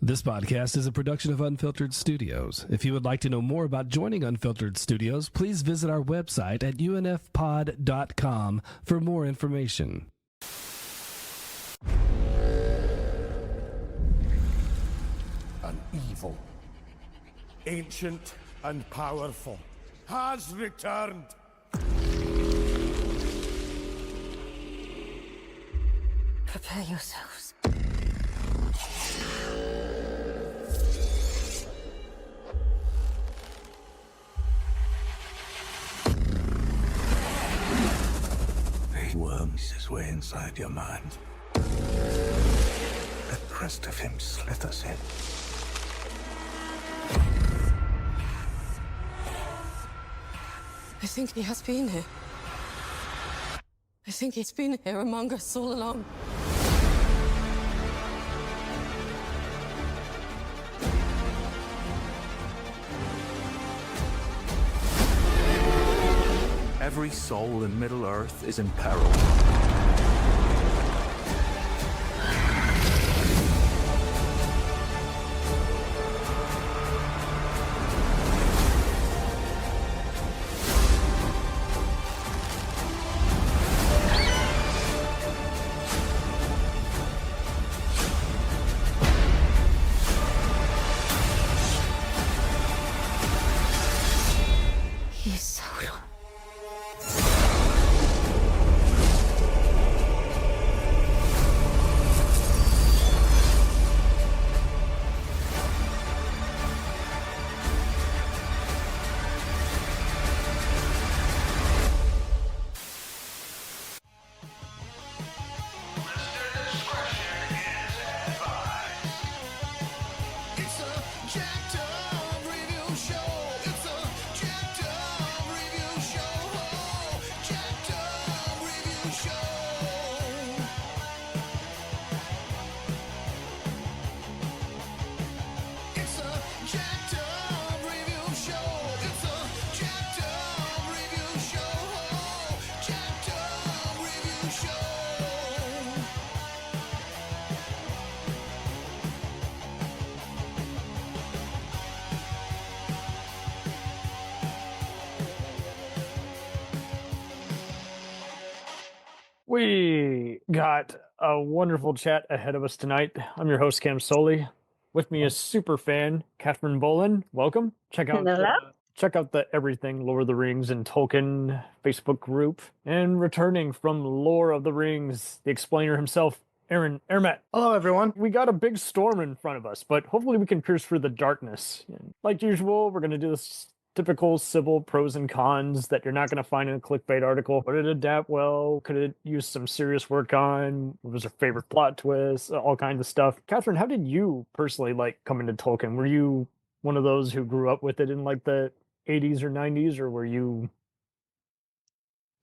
This podcast is a production of Unfiltered Studios. If you would like to know more about joining Unfiltered Studios, please visit our website at unfpod.com for more information. An evil, ancient and powerful, has returned. Prepare yourselves. He worms his way inside your mind. The crest of him slithers in. I think he has been here. I think he's been here among us all along. Every soul in Middle-earth is in peril. He's so long. It's a jacked up review show. It's a jacked up review show. Jacked up review show. It's a jacked up review show. It's a jacked up review show. Jacked up review show. We got a wonderful chat ahead of us tonight. I'm your host, Cam Soley. With me is superfan Kathryn Boland. Welcome. Check out the Everything Lord of the Rings and Tolkien Facebook group. And returning from Lore of the Rings, the explainer himself, Airmet. Hello, everyone. We got a big storm in front of us, but hopefully we can pierce through the darkness. And like usual, we're going to do this typical civil pros and cons that you're not going to find in a clickbait article. Would it adapt well? Could it use some serious work on? What was your favorite plot twist? All kinds of stuff. Kathryn, how did you personally come into Tolkien? Were you one of those who grew up with it in the 80s or 90s, or were you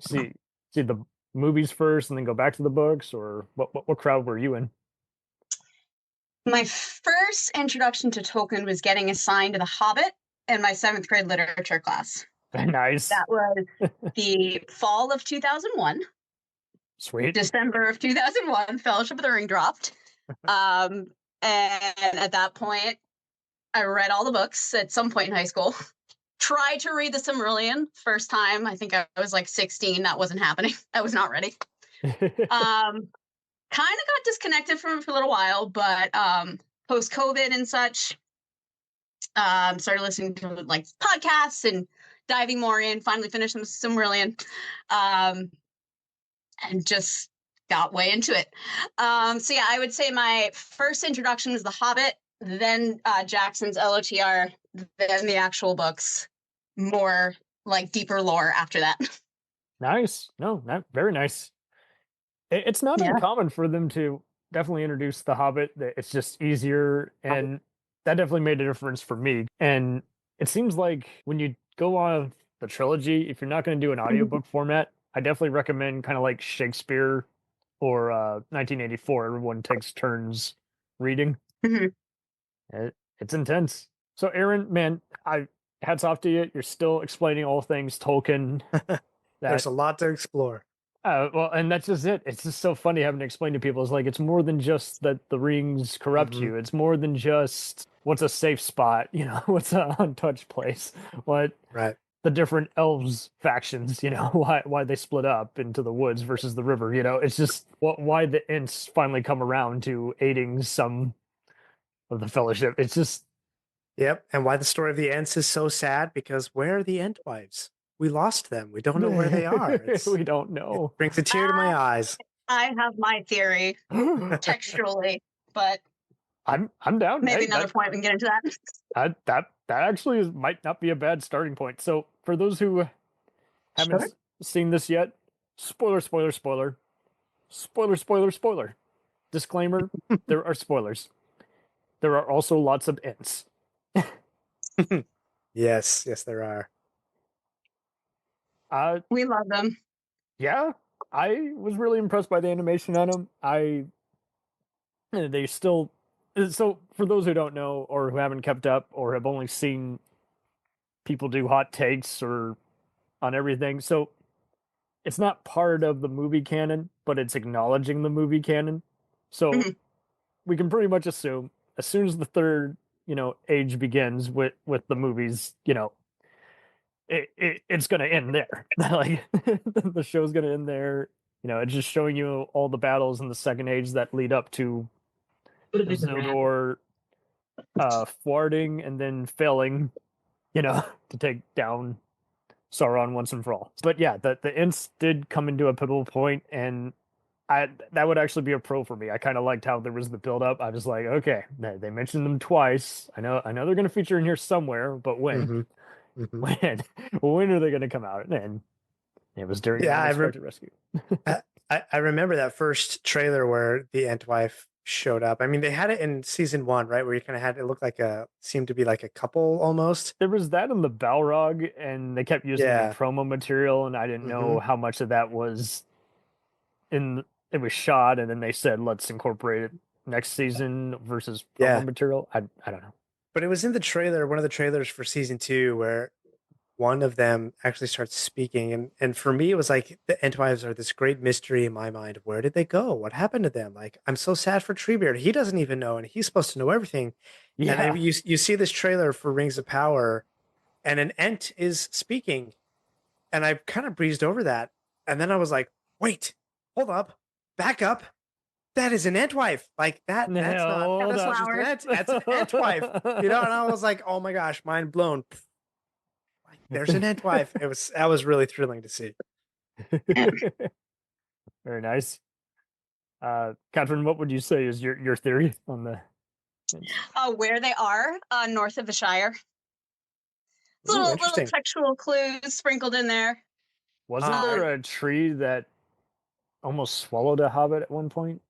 see the movies first and then go back to the books, or what crowd were you in? My first introduction to Tolkien was getting assigned to The Hobbit in my 7th grade literature class. Nice. That was the fall of 2001. Sweet. December of 2001, Fellowship of the Ring dropped. And at that point, I read all the books at some point in high school. Tried to read the Silmarillion first time. I think I was 16. That wasn't happening. I was not ready. Kind of got disconnected from it for a little while, but post-COVID and such, started listening to podcasts and diving more in, finally finished some Silmarillion, and just got way into it. So yeah, I would say my first introduction was The Hobbit, then Jackson's LOTR, then the actual books, more deeper lore after that. Nice. No, very nice. It's not uncommon for them to definitely introduce The Hobbit. It's just easier, and that definitely made a difference for me. And it seems like when you go on the trilogy, if you're not going to do an audiobook format, I definitely recommend kind of like Shakespeare or 1984. Everyone takes turns reading. It's intense. So Aaron, man, hats off to you. You're still explaining all things Tolkien. There's a lot to explore. Well, and that's just it. It's just so funny having to explain to people. It's like it's more than just that the rings corrupt you. It's more than just what's a safe spot, what's an untouched place, what Right. the different elves factions, why they split up into the woods versus the river. It's just why the Ents finally come around to aiding some of the Fellowship. It's just Yep. And why the story of the Ents is so sad, because where are the Entwives? We lost them. We don't know where they are. we don't It know. brings a tear to my eyes. I have my theory textually, but I'm down. maybe Hey, another point we can get into that. that actually might not be a bad starting point. So for those who haven't Sure. seen this yet, spoiler, spoiler, spoiler, spoiler, spoiler, spoiler. Disclaimer: there are spoilers. There are also lots of Ents. Yes, there are. We love them. Yeah, I was really impressed by the animation on them. They still. So for those who don't know or who haven't kept up or have only seen people do hot takes or on everything, so it's not part of the movie canon, but it's acknowledging the movie canon. So we can pretty much assume as soon as the third, age begins with the movies, it's going to end there. Like the show's going to end there. It's just showing you all the battles in the second age that lead up to Zildor thwarting and then failing, to take down Sauron once and for all. But yeah, the Ents did come into a pivotal point, and that would actually be a pro for me. I kind of liked how there was the build up. I was like, okay, they mentioned them twice. I know they're going to feature in here somewhere, but when? When are they going to come out? And it was during the Unexpected Rescue. I remember that first trailer where the Entwife showed up. I mean, they had it in season 1, right? Where you kind of had it look like seemed to be like a couple almost. There was that in the Balrog, and they kept using the promo material, and I didn't know how much of that was it was shot, and then they said, let's incorporate it next season versus promo material. I don't know. But it was in the trailer, one of the trailers for season 2, where one of them actually starts speaking. And for me, it was like the Entwives are this great mystery in my mind. Where did they go? What happened to them? Like, I'm so sad for Treebeard. He doesn't even know, and he's supposed to know everything. Yeah. And then you see this trailer for Rings of Power, and an Ent is speaking. And I kind of breezed over that. And then I was like, wait, hold up, back up. That is an Entwife. Like that's not just an Ent. That's an Entwife. And I was like, oh my gosh, mind blown. Like, there's an Entwife. That was really thrilling to see. Very nice. Kathryn, what would you say is your theory on the Where they are, north of the Shire. Little textual clues sprinkled in there. Wasn't there a tree that almost swallowed a hobbit at one point?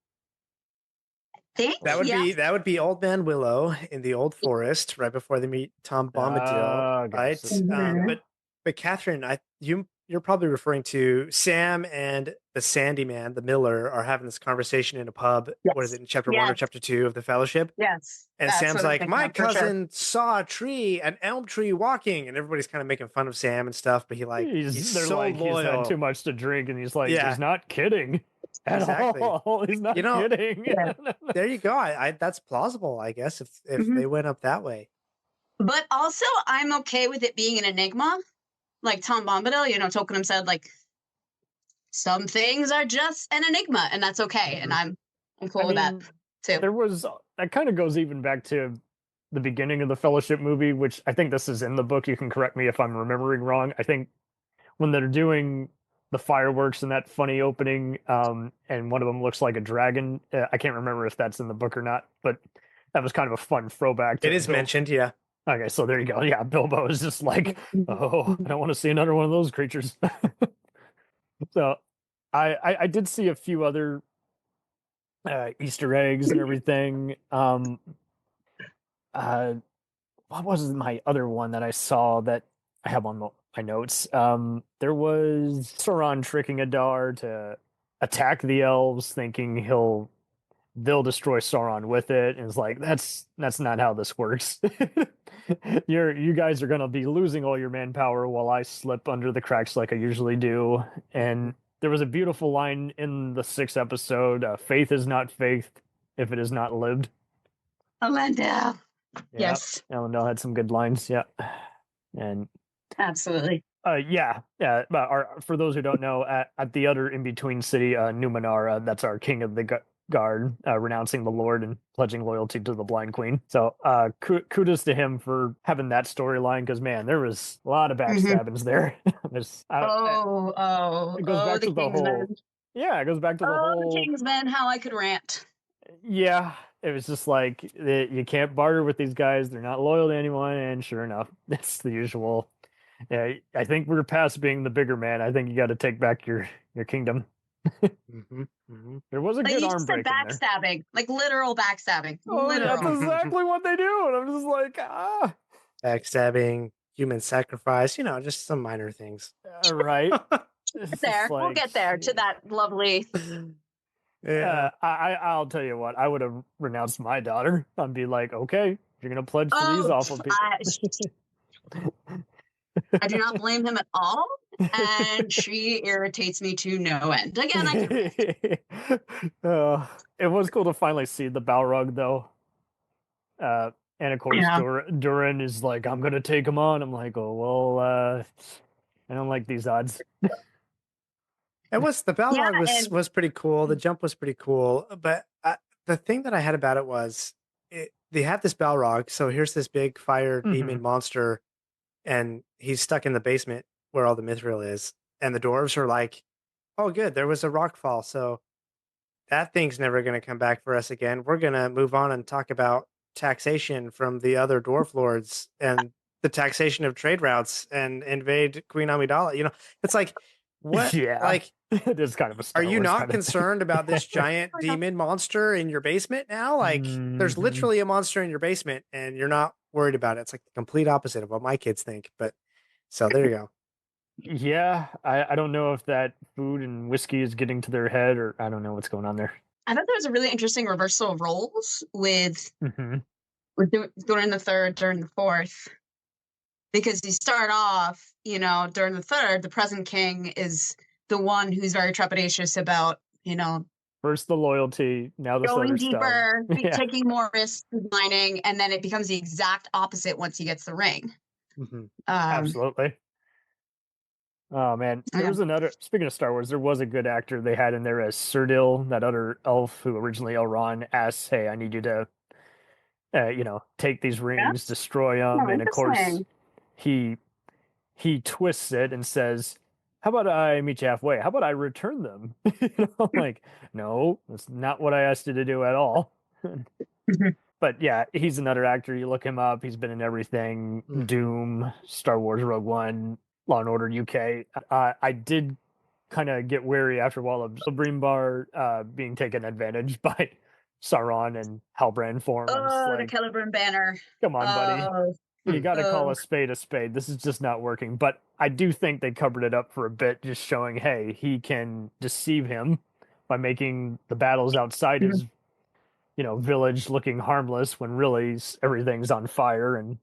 That would be Old Man Willow in the Old Forest right before they meet Tom Bombadil, right? But Kathryn, you're probably referring to Sam and the Sandy Man, the miller, are having this conversation in a pub. Yes. What is it, in chapter 1 or chapter 2 of the Fellowship? Yes. And Sam's like, my cousin saw a tree, an elm tree walking, and everybody's kind of making fun of Sam and stuff, but he's so loyal. He's had too much to drink, and he's like, he's not kidding. Exactly. He's not kidding. There you go. That's plausible, I guess, if they went up that way. But also, I'm okay with it being an enigma. Like Tom Bombadil, Tolkien said, like, some things are just an enigma, and that's okay. And I'm cool with that, too. That kind of goes even back to the beginning of the Fellowship movie, which I think this is in the book. You can correct me if I'm remembering wrong. I think when they're doing the fireworks and that funny opening, and one of them looks like a dragon. I can't remember if that's in the book or not, but that was kind of a fun throwback. It is mentioned, yeah. Okay, so there you go. Yeah, Bilbo is just like, oh, I don't want to see another one of those creatures. So I did see a few other Easter eggs and everything. What was my other one that I saw that I have on my notes? There was Sauron tricking Adar to attack the elves, thinking they'll destroy Sauron with it, and it's like that's not how this works. You guys are gonna be losing all your manpower while I slip under the cracks like I usually do. And there was a beautiful line in the 6th episode, faith is not faith if it is not lived. Elendil. Yeah, Yes, Elendil had some good lines. Yeah. And absolutely. yeah. But for those who don't know, at the other in-between city, Numenor, that's our king of the guard, renouncing the Lord and pledging loyalty to the Blind Queen. So kudos to him for having that storyline, because, man, there was a lot of backstabbings there. It goes back The to the whole... Kingsmen. Yeah, it goes back to the The whole... Kingsmen, how I could rant. Yeah, it was just like, you can't barter with these guys. They're not loyal to anyone, and sure enough, it's the usual... Yeah, I think we're past being the bigger man. I think you got to take back your kingdom. There was a Like, good you arm just said break in there. backstabbing, like literal backstabbing. Oh, literal. that's exactly what they do, and I'm just like, Backstabbing, human sacrifice, just some minor things. Right. Get there. We'll get there to that lovely. Yeah. I'll tell you what, I would have renounced my daughter. I'd be like, okay, you're gonna pledge to these awful people. I do not blame him at all, and she irritates me to no end. Again, It was cool to finally see the Balrog, though. And of course, Durin is like, I'm gonna take him on. I'm like, oh well, I don't like these odds. The Balrog was pretty cool. The jump was pretty cool, but the thing that I had about it was they have this Balrog. So here's this big fire demon monster, and he's stuck in the basement where all the mithril is. And the dwarves are like, "Oh, good, there was a rock fall, so that thing's never going to come back for us again. We're going to move on and talk about taxation from the other dwarf lords and the taxation of trade routes and invade Queen Amidala." It's like, what? Yeah, like, it is kind of a Star are you Wars not kind of concerned about this giant demon monster in your basement now? Like, there's literally a monster in your basement, and you're not worried about it. It's like the complete opposite of what my kids think. But so there you go. Yeah, I don't know if that food and whiskey is getting to their head, or I don't know what's going on there. I thought there was a really interesting reversal of roles with during the third, during the fourth, because you start off, during the third, the present king is the one who's very trepidatious about, First the loyalty, now the going other deeper, stuff. taking more risks, mining, and then it becomes the exact opposite once he gets the ring. Absolutely. Oh man, there was another. Speaking of Star Wars, there was a good actor they had in there as Cerdil, that other elf who originally Elrond asks, "Hey, I need you to, take these rings, destroy them," and of course, he twists it and says, "How about I meet you halfway? How about I return them?" I'm like, no, that's not what I asked you to do at all. But yeah, he's another actor. You look him up. He's been in everything: Doom, Star Wars, Rogue One, Law and Order UK. I did kind of get wary after a while of Celebrimbor being taken advantage by Sauron and Halbrand form. The Celebrimbor banner. Come on, buddy. You got to call a spade a spade. This is just not working. But I do think they covered it up for a bit, just showing, hey, he can deceive him by making the battles outside his, village looking harmless when really everything's on fire. And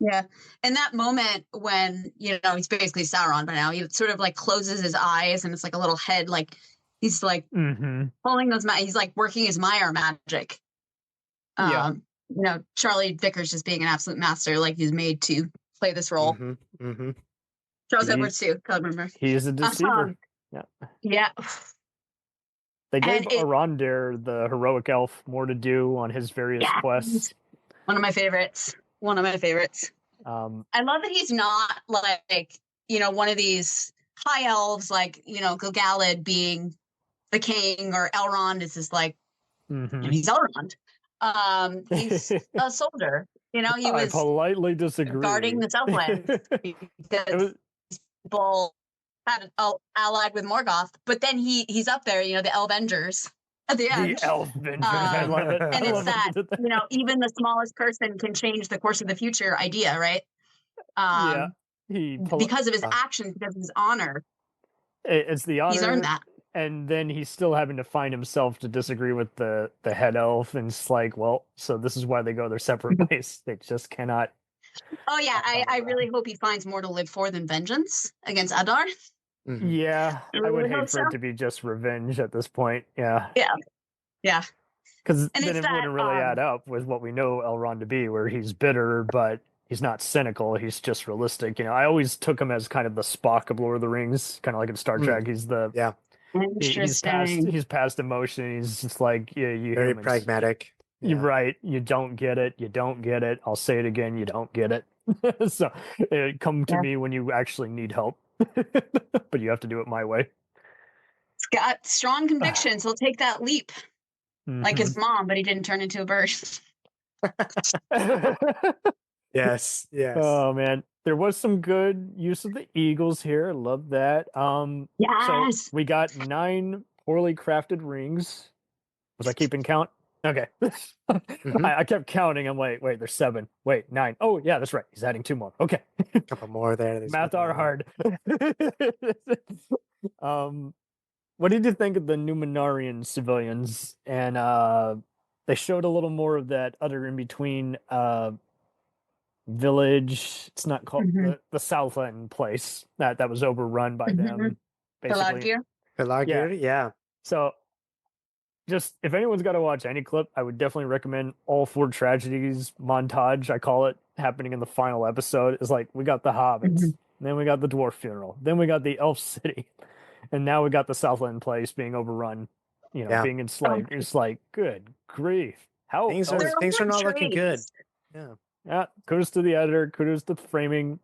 yeah, and that moment when he's basically Sauron by now, he sort of like closes his eyes and it's like a little head, like he's like pulling those. He's like working his Mire magic. Charlie Vickers just being an absolute master, like he's made to play this role. Charles Edwards too. Remember, he's a deceiver. Yeah. They gave Arondir, the heroic elf, more to do on his various quests. One of my favorites. I love that he's not like, one of these high elves like, Gil-galad being the king, or Elrond is just like, he's Elrond. He's a soldier. He was politely disagree. Guarding the Southland because people had allied with Morgoth, but then he's up there, the Elvengers at the end. The Elvengers, I love it. And it's that, even the smallest person can change the course of the future idea, right? Because of his actions, because of his honor. It's the honor. He's earned that. And then he's still having to find himself to disagree with the head elf, and it's like, well, so this is why they go their separate ways. They just cannot. Oh yeah, I really hope he finds more to live for than vengeance against Adar. Mhm. Yeah, I I would really hate hope for it so. to be just revenge at this point. Yeah, Yeah. because And then it's it that, wouldn't really add up with what we know Elrond to be, where he's bitter, but he's not cynical. He's just realistic. I always took him as kind of the Spock of Lord of the Rings, kind of like in Star Mm. Trek. He's the Yeah, Interesting. he's past emotion. He's just like, yeah, you very humans. pragmatic. You're Yeah. right. You don't get it. You don't get it. I'll say it again. You don't get it. So come to Yeah. me when you actually need help, but you have to do it my way. He's got strong convictions. He'll take that leap like his Mhm. mom, but he didn't turn into a bird. Yes. Yes. Oh man, there was some good use of the eagles here. Love that. So Yes. we got 9 poorly crafted rings. Was I keeping count? Okay. Mhm. I kept counting. I'm like, wait, there's 7. Wait, 9. Oh yeah, that's right. He's adding 2 more. Okay. A couple more there. There's a Math couple are more. hard. What did you think of the Numenorian civilians? And they showed a little more of that other in between village. It's not called Mhm. the Southland place that was overrun by them, basically. Pelargir. Pelagir, yeah. So just if anyone's got to watch any clip, I would definitely recommend all 4 tragedies montage. I call it, happening in the final episode. Is like we got the hobbits, Mhm. then we got the dwarf funeral, then we got the elf city, and now we got the Southland place being overrun. Yeah. Being enslaved. It's like, good grief. How Things else? are They're things are all not looking good. trees. Yeah. Yeah, kudos to the editor, kudos to the framing.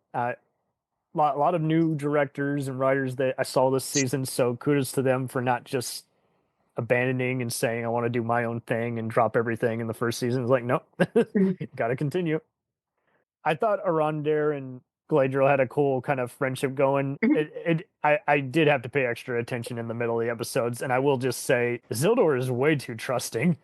Lot of new directors and writers that I saw this season, so kudos to them for not just abandoning and saying I want to do my own thing and drop everything in the first season. It's like, nope, got to continue. I thought Arondir and Galadriel had a cool kind of friendship going. I did have to pay extra attention in the middle of the episodes, and I will just say Isildur is way too trusting.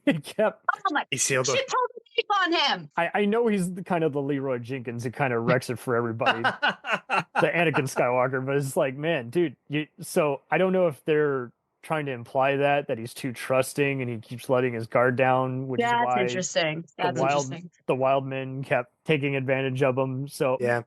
He kept. Oh my! Isildur. She pulled the tape on him. I know he's kind of the Leroy Jenkins who kind of wrecks it for everybody, the Anakin Skywalker, but it's like, man, dude, so I don't know if they're trying to imply that he's too trusting and he keeps letting his guard down, which is That's why interesting. That's interesting. the wild men kept taking advantage of him. So Yeah.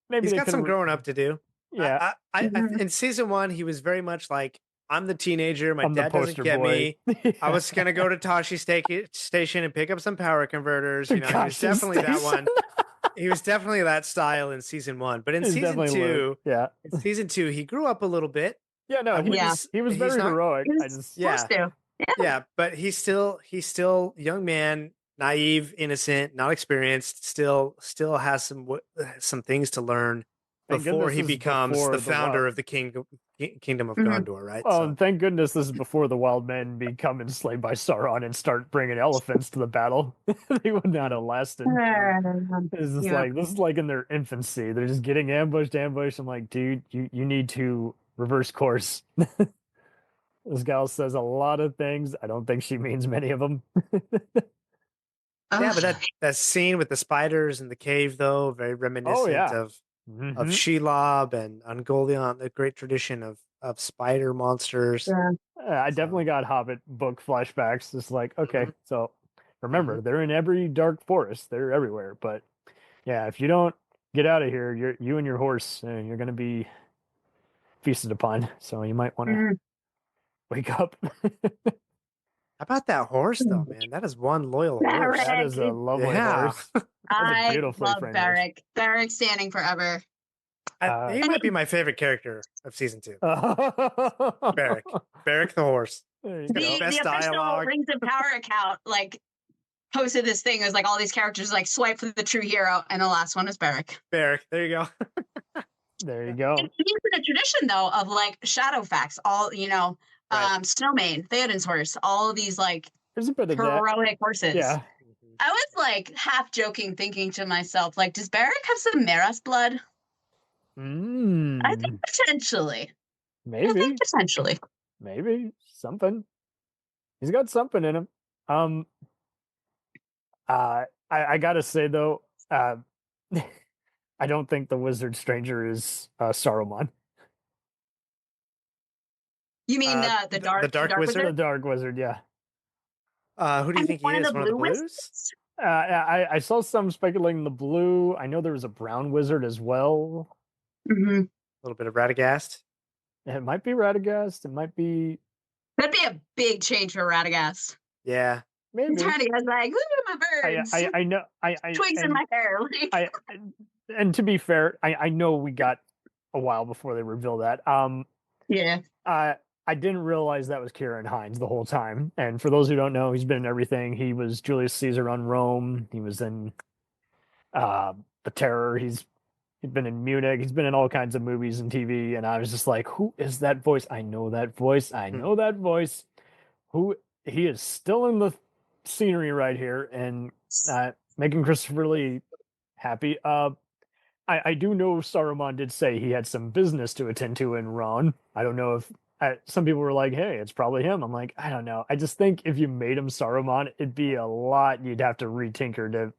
maybe He's they got some could've- growing up to do. Yeah, In season 1, he was very much like, I'm the teenager. My I'm the dad doesn't poster get boy. me. I was gonna go to Tashi Station and pick up some power converters. He was Tashi definitely that Station. one. He was definitely that style in season 1. But in He's season definitely 2, Luke. Yeah, he grew up a little bit. yeah, no, he Yeah. was he was he's very not- heroic. He was I just Yeah. supposed to. Yeah, but he's still young man, naive, innocent, not experienced. Still has some things to learn Thank before goodness he this is becomes before the the founder Wild- of the kingdom of Mhm. Gondor, right? Oh, So, and thank goodness this is before the wild men become enslaved by Sauron and start bringing elephants to the battle. They would not have lasted. This is Yeah. like in their infancy. They're just getting ambushed. I'm like, dude, you need to reverse course. This gal says a lot of things. I don't think she means many of them. yeah, but Ugh. that scene with the spiders in the cave, though, very reminiscent yeah. of Mhm. Shelob and Ungoliant, the great tradition of spider monsters. Yeah. I definitely got Hobbit book flashbacks. It's like, okay, Mhm. so remember, they're in every dark forest. They're everywhere. But yeah, if you don't get out of here, you and your horse, you're going to be feasted upon. So you might want to Mm. wake up. How about that horse, though, man? That is one loyal Yeah, horse. right. That is a lovely Yeah. horse. That's a I beautifully love framed horse. Barrick. Barrick standing forever. He might be my favorite character of season 2. Barrick. Barrick the horse. There you got go. the The best official dialogue. Rings of Power account posted this thing. It was like all these characters swipe for the true hero, and the last one is Barrick. Barrick. There you go. There you go. And he's in a tradition though of Shadowfax, all Right. Snowmane, Theoden's horse, all of these There's a bit of that. heroic horses. Yeah. I was half joking, thinking to myself, does Barrick have some Maras blood? I think potentially. Maybe. Potentially. Maybe. Something. He's got something in him. I gotta say though, I don't think the Wizard Stranger is Saruman. You mean the dark Wizard? The Dark Wizard, yeah. Who do you think he is? One of the blues? wizards? I saw some speculating the blue. I know there was a brown wizard as well. Mm-hmm. A little bit of Radagast. It might be Radagast. It might be That'd be a big change for Radagast. Yeah. maybe. Radagast like, ooh, my birds. I know. Twigs in my hair. Like, And to be fair, I know we got a while before they reveal that. yeah. I didn't realize that was Kieran Hines the whole time. And for those who don't know, he's been in everything. He was Julius Caesar on Rome. He was in The Terror. He's been in Munich. He's been in all kinds of movies and TV. And I was just like, who is that voice? I know that voice. I know that voice. Who he is still in the scenery right here and making Christopher Lee happy. I do know Saruman did say he had some business to attend to in Ron. I don't know if some people were like, hey, it's probably him. I'm like, I don't know. I just think if you made him Saruman, it'd be a lot you'd have to retinker to,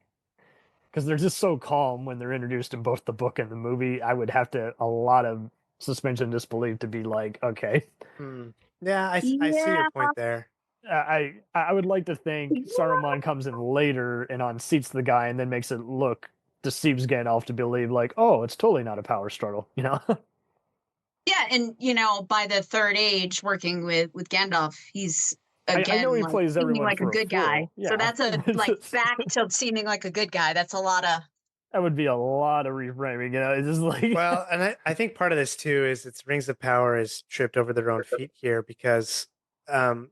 because they're just so calm when they're introduced in both the book and the movie. I would have to a lot of suspension of disbelief to be like, okay. Yeah, I see your point there. I would like to think Saruman comes in later and unseats the guy and then makes it look, deceives Gandalf to believe like, oh, it's totally not a power struggle, you know? Yeah, and by the third age, working with Gandalf, he's again I know he like, plays seeming everyone like for a good guy. fool. So Yeah. that's a like back to seeming like a good guy. That's a lot of That would be a lot of reframing, you know? It's just like Well, and I think part of this too is its Rings of Power is tripped over their own feet here because Mhm.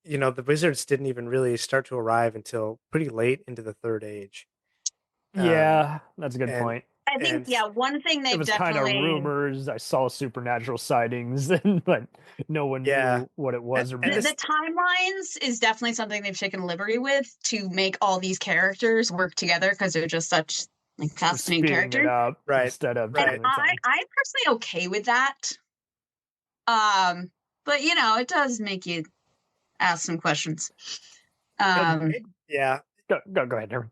the wizards didn't even really start to arrive until pretty late into the third age. Yeah, that's a good and- point. I think one thing It they've was kind of definitely rumors. I saw supernatural sightings, but no one Yeah. knew what it was. Or And the timelines is definitely something they've taken liberty with to make all these characters work together because they're just such like fascinating speeding characters. it up Right, instead of right. killing time. I'm personally okay with that. But it does make you ask some questions. Yeah, Go ahead, Harry.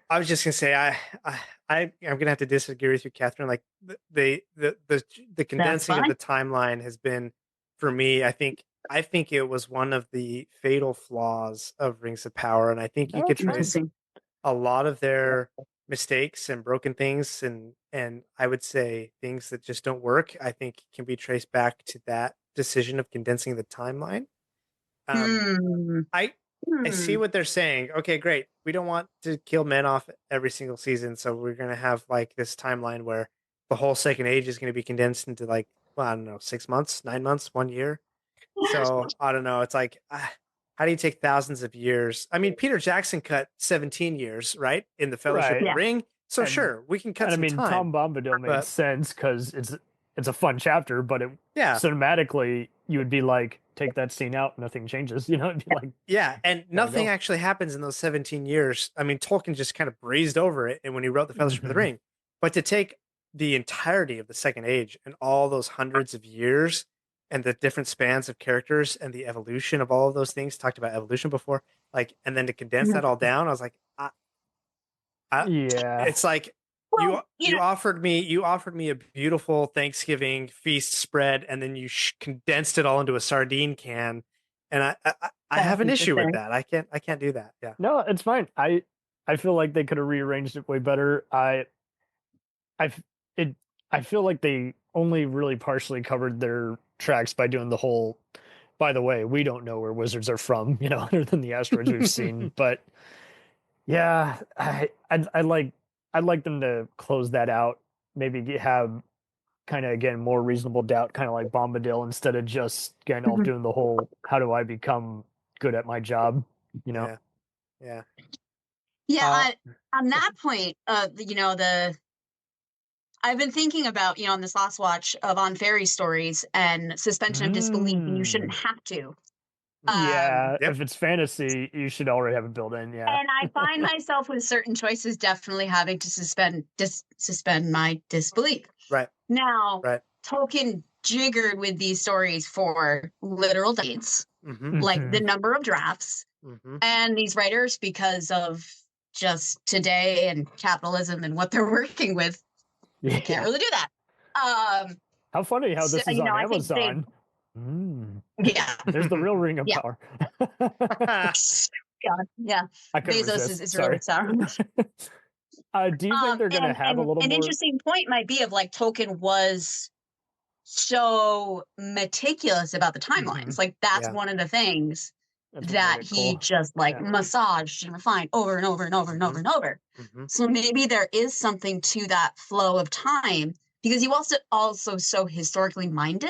I was just gonna say I'm gonna have to disagree with you, Catherine. Like the condensing of fine. the timeline has been, for me, I think it was one of the fatal flaws of Rings of Power, and I think you could trace Interesting. a lot of their mistakes and broken things, and I would say things that just don't work. I think can be traced back to that decision of condensing the timeline. I see what they're saying. Okay, great. We don't want to kill men off every single season, so we're going to have like this timeline where the whole second age is going to be condensed into like, well, I don't know, 6 months, 9 months, 1 year. So I don't know. It's like, how do you take thousands of years? I mean, Peter Jackson cut 17 years, right, in the Fellowship Right. of Yeah. the Ring. So And- sure, we can cut And I some mean, time. Tom Bombadil but- makes sense because it's a fun chapter, but Yeah, cinematically you would be like, take that scene out, nothing changes. You know, it'd be like, yeah, and nothing go. actually happens in those 17 years. I mean, Tolkien just kind of breezed over it, and when he wrote the Fellowship of the Mhm. Ring, but to take the entirety of the Second Age and all those hundreds of years and the different spans of characters and the evolution of all of those things, talked about evolution before, like, and then to condense that all down, I was like, yeah. it's like Well, you offered me a beautiful Thanksgiving feast spread, and then you condensed it all into a sardine can, and I have an issue with that. I can't do that. Yeah. No, it's fine. I feel like they could have rearranged it way better. I feel like they only really partially covered their tracks by doing the whole. By the way, we don't know where wizards are from, you know, other than the asteroids we've seen. But yeah, I'd like them to close that out. Maybe have kind of again more reasonable doubt, kind of like Bombadil, instead of just Gandalf Mhm. doing the whole "How do I become good at my job?" You know. Yeah. On that point, I've been thinking about, on this last watch on fairy stories and suspension of disbelief, and you shouldn't have to. Yeah, Yep. if it's fantasy, you should already have it built in. Yeah. And I find myself with certain choices definitely having to suspend my disbelief. Right. Now, Right. Tolkien jiggered with these stories for literal dates, Mm-hmm. like the number of drafts, Mm-hmm. and these writers, because of just today and capitalism and what they're working with, can't Yeah. really do that. How funny how So, this is on I think they- Amazon. Yeah. There's the real Ring of Yeah. Power. Yeah. I couldn't Bezos resist. is Sorry. really sour. Do you think they're going to have a little an more? interesting point might be of like Tolkien was so meticulous about the timelines. Like that's Yeah. one of the things That's what that made it he cool. just like Yeah. massaged and refined over and over and over and over and over. Mhm. So maybe there is something to that flow of time because he was also so historically minded.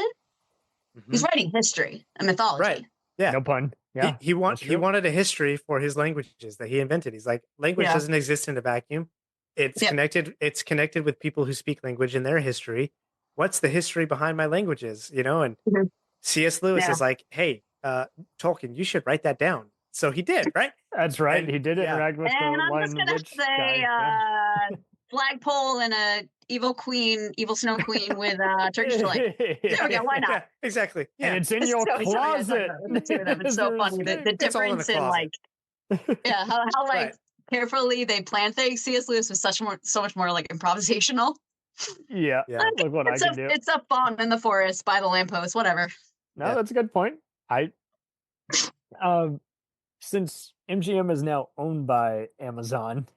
He's Mhm. writing history and mythology. Right. Yeah. No pun. Yeah. He that's true. wanted a history for his languages that he invented. He's like, language Yeah. doesn't exist in a vacuum. It's Yep. connected. It's connected with people who speak language and their history. What's the history behind my languages? You know, and Mhm. C.S. Lewis Yeah. is like, hey, Tolkien, you should write that down. So he did, right? That's right. And- He did yeah. interact with And the I'm Lion just and the gonna Witch say, guy. Yeah. flagpole and a evil queen, evil snow queen with Turkish delight. There we go. Why not? Yeah, exactly. Yeah. And it's in It's your so- sorry, I closet. talked about the two of them. It's so Your funny. The escape. It's all in the difference in like, closet. yeah, how like Right. carefully they plan things. C.S. Lewis was so much more like improvisational. Yeah. Yeah. Look what I It's can a do. it's a fawn in the forest by the lamppost, whatever. No, Yeah. that's a good point. Since MGM is now owned by Amazon,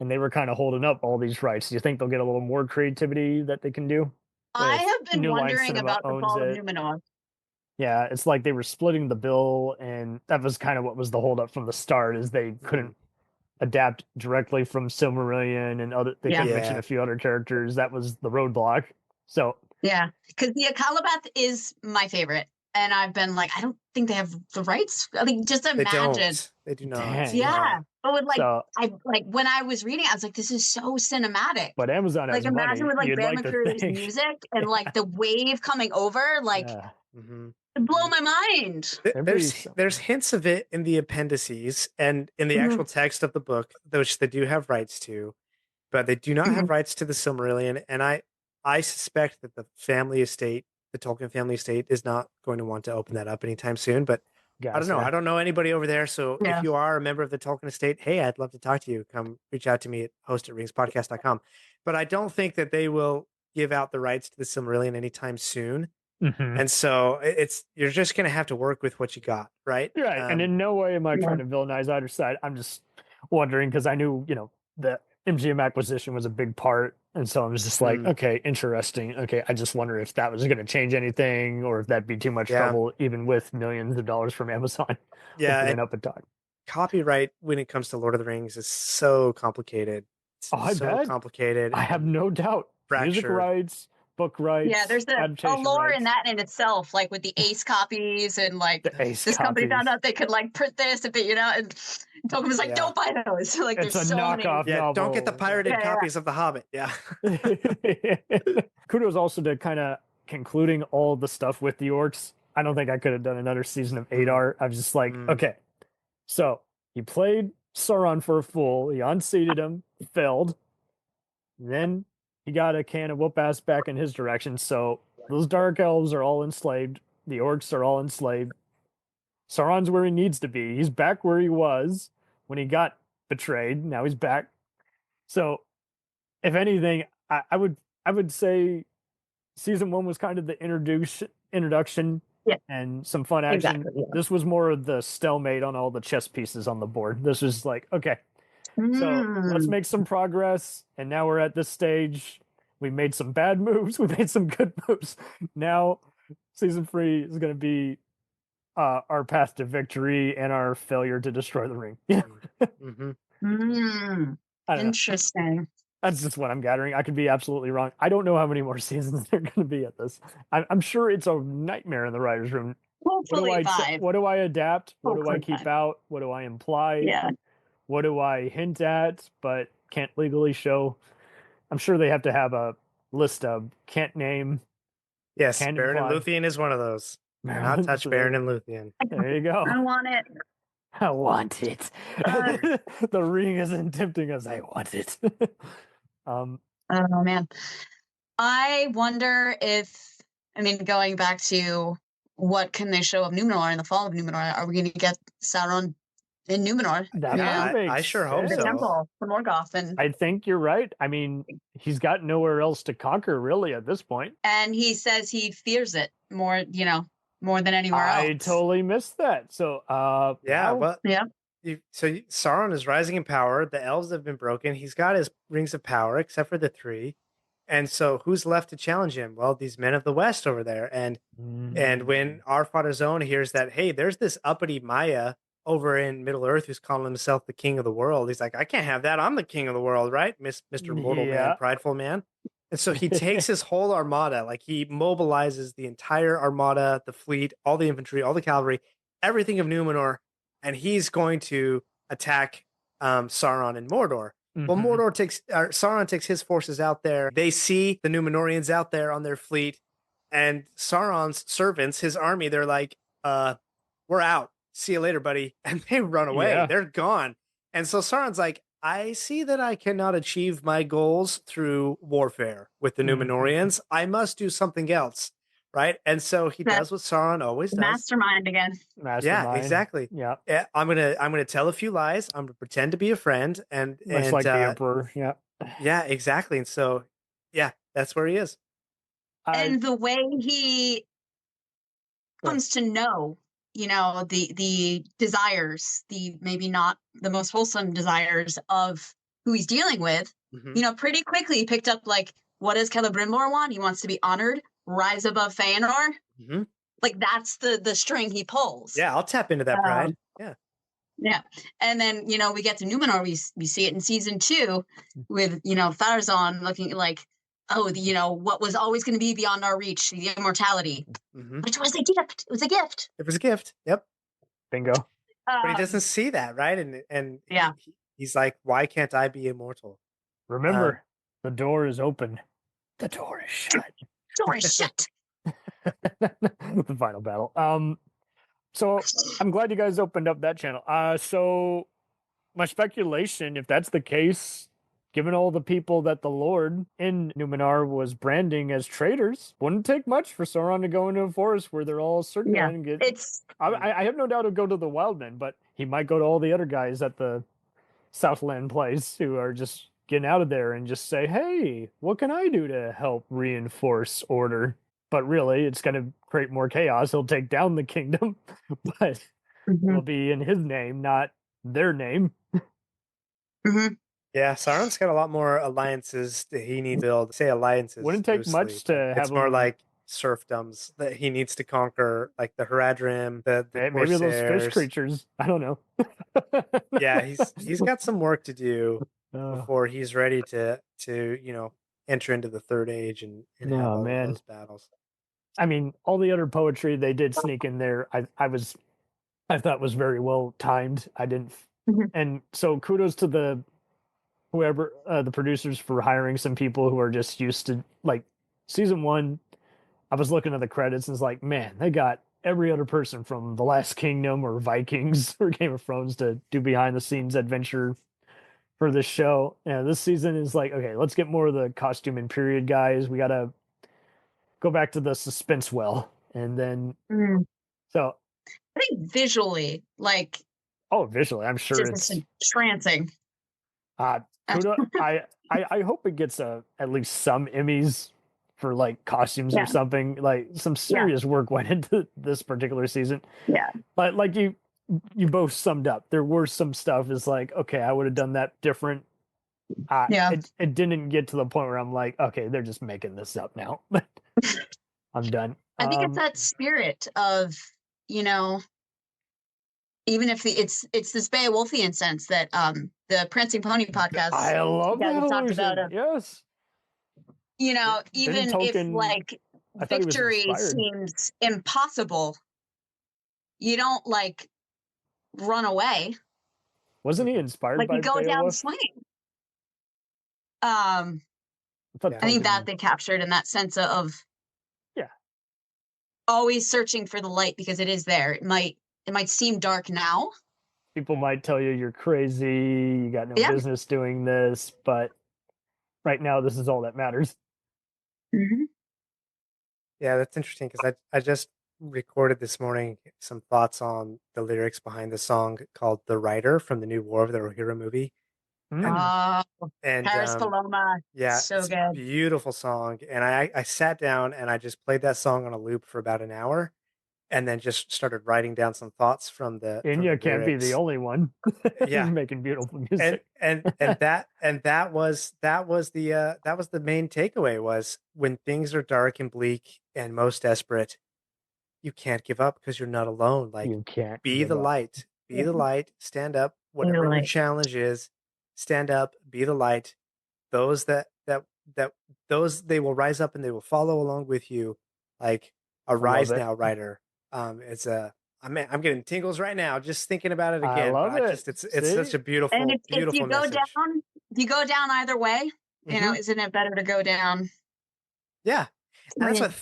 and they were kind of holding up all these rights, do you think they'll get a little more creativity that they can do? I If have been New Line wondering Cinema about the owns fall of it. Numenor. Yeah, it's like they were splitting the bill, and that was kind of what was the holdup from the start, is they couldn't adapt directly from Silmarillion, and other. They Yeah. couldn't mention Yeah. a few other characters. That was the roadblock. So Yeah, because the Akalabath is my favorite, and I've been like, I don't think they have the rights. I mean, just They imagine. don't. They do not. Dang. Yeah, but with like, So- I like when I was reading, I was like, this is so cinematic. but Amazon has Like imagine money. with like You'd Bear like to McCreary's think. music and like the wave coming over, like Yeah. Mhm. it blow my mind. There'd be There's something. hints of it in the appendices and in the Mhm. actual text of the book, which they do have rights to, but they do not have rights to the Silmarillion. And I suspect that the family estate, the Tolkien family estate, is not going to want to open that up anytime soon. But I don't know. Gotcha. I don't know anybody over there. So Yeah. if you are a member of the Tolkien estate, hey, I'd love to talk to you. Come reach out to me at host@ringspodcast.com. But I don't think that they will give out the rights to the Silmarillion anytime soon. Mhm. And so you're just going to have to work with what you got, right? Right. And in no way am I Yeah. trying to villainize either side. I'm just wondering because I knew, the MGM acquisition was a big part. And so I was just like, okay, interesting. Okay. I just wonder if that was going to change anything or if that'd be too much Yeah. trouble, even with millions of dollars from Amazon. Yeah, opening and up a talk. copyright when it comes to Lord of the Rings is so complicated. It's Oh, I so bet. complicated. I have and no doubt. Music fractured. rights, book rights. Yeah, there's a adaptation lore in rights. that in itself, like with the Ace copies and like The Ace this company found copies. out they could like print this if it, and Tolkien was like, Yeah. don't buy those. Like It's there's a so knockoff many. Yeah, don't get the novel. pirated Yeah, yeah. copies of The Hobbit. Yeah. Kudos also to kind of concluding all the stuff with the orcs. I don't think I could have done another season of 8R. I was just like, okay, so he played Sauron for a fool. He unseated him, failed. Then he got a can of whoop ass back in his direction. So those dark elves are all enslaved. The orcs are all enslaved. Sauron's where he needs to be. He's back where he was when he got betrayed. Now he's back. So, if anything, I would say season 1 was kind of the introduction Yeah. and some fun action. Exactly, yeah. This was more of the stalemate on all the chess pieces on the board. This was like, okay, so let's make some progress. And now we're at this stage. We made some bad moves. We made some good moves. Now, season 3 is going to be our path to victory and our failure to destroy the ring. Yeah, Mm-hmm. I don't know. Interesting. That's just what I'm gathering. I could be absolutely wrong. I don't know how many more seasons there are going to be at this. I'm sure it's a nightmare in the writers' room. Hopefully five. What do I adapt? What do I Hopefully keep five. out? What do I imply? Yeah. What do I hint at but can't legally show? I'm sure they have to have a list of can't name. Yes, Can Baron and imply. Luthien is one of those. Do not touch Baron and Luthien. There you go. I want it. I want it. Uh. The ring isn't tempting us. I want it. Oh man. I wonder if, going back to what can they show of Numenor in the fall of Numenor? Are we going to get Sauron in Numenor? That Yeah. makes I sure hope The sense. so. temple for Morgoth, and I think you're right. He's got nowhere else to conquer really at this point. he says he fears it more, more than anywhere I else. totally missed that. So, Yeah, wow. well, Yeah. Sauron is rising in power. The elves have been broken. He's got his rings of power, except for the 3. And so who's left to challenge him? Well, these men of the West over there. And when our father Zone hears that, hey, there's this uppity Maya over in Middle Earth who's calling himself the king of the world, he's like, I can't have that. I'm the king of the world, right? Mr. Mortal Man, prideful man. And so he takes his whole armada, like he mobilizes the entire armada, the fleet, all the infantry, all the cavalry, everything of Numenor, and he's going to attack Sauron in Mordor. Well, Sauron takes his forces out there. They see the Numenorians out there on their fleet, and Sauron's servants, his army, they're like, we're out. See you later, buddy. And they run away. Yeah. They're gone. And so Sauron's like, I see that I cannot achieve my goals through warfare with the Numenorians. I must do something else, right? And so he does what Sauron always does. Mastermind again. Yeah, exactly. Yeah. I'm gonna tell a few lies. I'm gonna pretend to be a friend, and Much like the Emperor. Yeah. Yeah, exactly. And so, yeah, that's where he is. And the way he comes to know, you know, the desires, the maybe not the most wholesome desires of who he's dealing with, you know, pretty quickly he picked up, like, what does Celebrimbor want? He wants to be honored, rise above Feanor. Like, that's the string he pulls. Yeah, I'll tap into that pride. Yeah. And then, you know, we get to Numenor, we see it in season 2 with, you know, Farazan looking like, oh, you know, what was always going to be beyond our reach, the immortality, which was a gift. It was a gift. It was a gift. Yep. Bingo. But he doesn't see that, right? And yeah, he's like, why can't I be immortal? Remember, the door is open. The door is shut. Door is shut. The final battle. So I'm glad you guys opened up that channel. So my speculation, if that's the case, given all the people that the Lord in Numenor was branding as traitors, wouldn't take much for Sauron to go into a forest where they're all circling and get. I have no doubt he'll go to the Wildmen, but he might go to all the other guys at the Southland place who are just getting out of there and just say, "Hey, what can I do to help reinforce order?" But really, it's going to create more chaos. He'll take down the kingdom, but it'll be in his name, not their name. Yeah, Sauron's got a lot more alliances that he needs to build. Say alliances. Wouldn't take loosely, much to have. It's more like serfdoms that he needs to conquer, like the Haradrim, the maybe those Corsairs. fish creatures. I don't know. Yeah, he's got some work to do before he's ready to you know, enter into the Third Age and have all of those battles. I mean, all the other poetry they did sneak in there, I thought was very well timed. I didn't, and so kudos to the producers for hiring some people who are just used to, like, season 1. I was looking at the credits and it's like, man, they got every other person from The Last Kingdom or Vikings or Game of Thrones to do behind the scenes adventure for this show. Yeah, this season is like, okay, let's get more of the costume and period guys. We gotta go back to the suspense well, and then so I think visually, like, visually, I'm sure it's entrancing. I hope it gets at least some Emmys for, like, costumes or something. Like, some serious work went into this particular season. Yeah, but like you both summed up, there were some stuff is like, okay, I would have done that different. It didn't get to the point where I'm like, okay, they're just making this up now. I'm done. I think it's that spirit of, you know, even if it's this Beowulfian sense that the Prancing Pony podcast, I love that talked about. Yes, you know, even Tolkien, if, like, victory seems impossible, you don't, like, run away. Wasn't he inspired like, by you go Beowulf? down swinging. I think that they captured in that sense of always searching for the light, because it is there. It might seem dark now. People might tell you you're crazy, you got no business doing this, but right now this is all that matters. Yeah, that's interesting, because I just recorded this morning some thoughts on the lyrics behind the song called "The Rider" from the new War of the Rohirrim movie. And Paris Paloma. Yeah, so it's good. a beautiful song. And I sat down and I just played that song on a loop for about an hour. and then just started writing down some thoughts from the Enya can't be the lyrics. only one. He's Yeah. making beautiful and music. that was the main takeaway was when things are dark and bleak and most desperate, you can't give up because you're not alone. Like, You can't be give the up. light, stand up, whatever your light. challenge is, stand up, be the light. Those that those they will rise up and they will follow along with you. Like, arise it. now, Rider. It's a I'm getting tingles right now just thinking about it I again. love but it. it's See? such a beautiful, And if beautiful you go message. down, if you go down either way, you know, isn't it better to go down? Yeah. And Win.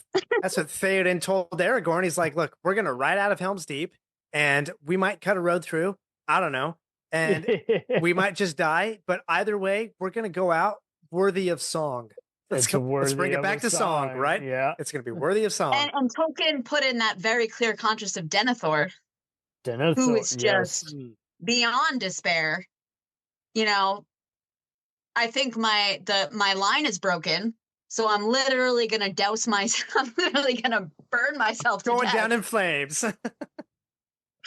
that's what Theoden told Aragorn. He's like, look, we're gonna ride out of Helm's Deep and we might cut a road through. I don't know. And we might just die, but either way, we're gonna go out worthy of song. Let's bring worthy it of back a to song, song, right? yeah. It's gonna be worthy of song. And Tolkien put in that very clear contrast of Denethor, who Denethor, is just beyond despair. You know, I think my line is broken, so I'm literally gonna douse myself. I'm literally gonna burn myself to Going death. down in flames.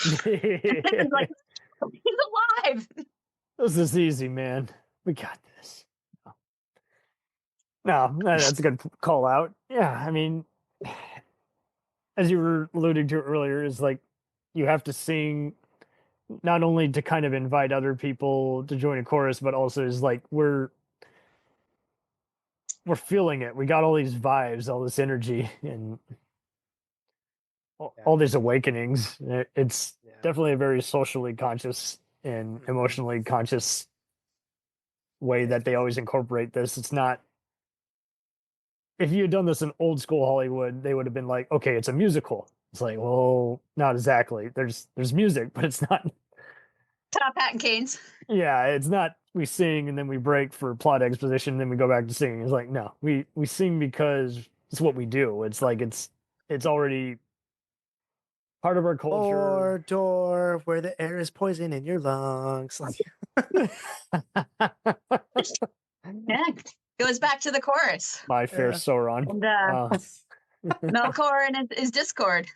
It's like, he's alive. This is easy, man. We got this. No, that's a good call out. Yeah, I mean, as you were alluding to earlier, is like you have to sing not only to kind of invite other people to join a chorus, but also is like we're feeling it. We got all these vibes, all this energy, and all these awakenings. It's definitely a very socially conscious and emotionally conscious way that they always incorporate this. It's not, if you had done this in old school Hollywood, they would have been like, okay, it's a musical. It's like, well, not exactly. There's music, but it's not. Top hat and canes. Yeah, it's not we sing and then we break for plot exposition and then we go back to singing. It's like, no, we sing because it's what we do. It's like it's already part of our culture. Door where the air is poison in your lungs. Like, Yeah, goes back to the chorus. My fair Sauron. And Melkor and his Discord.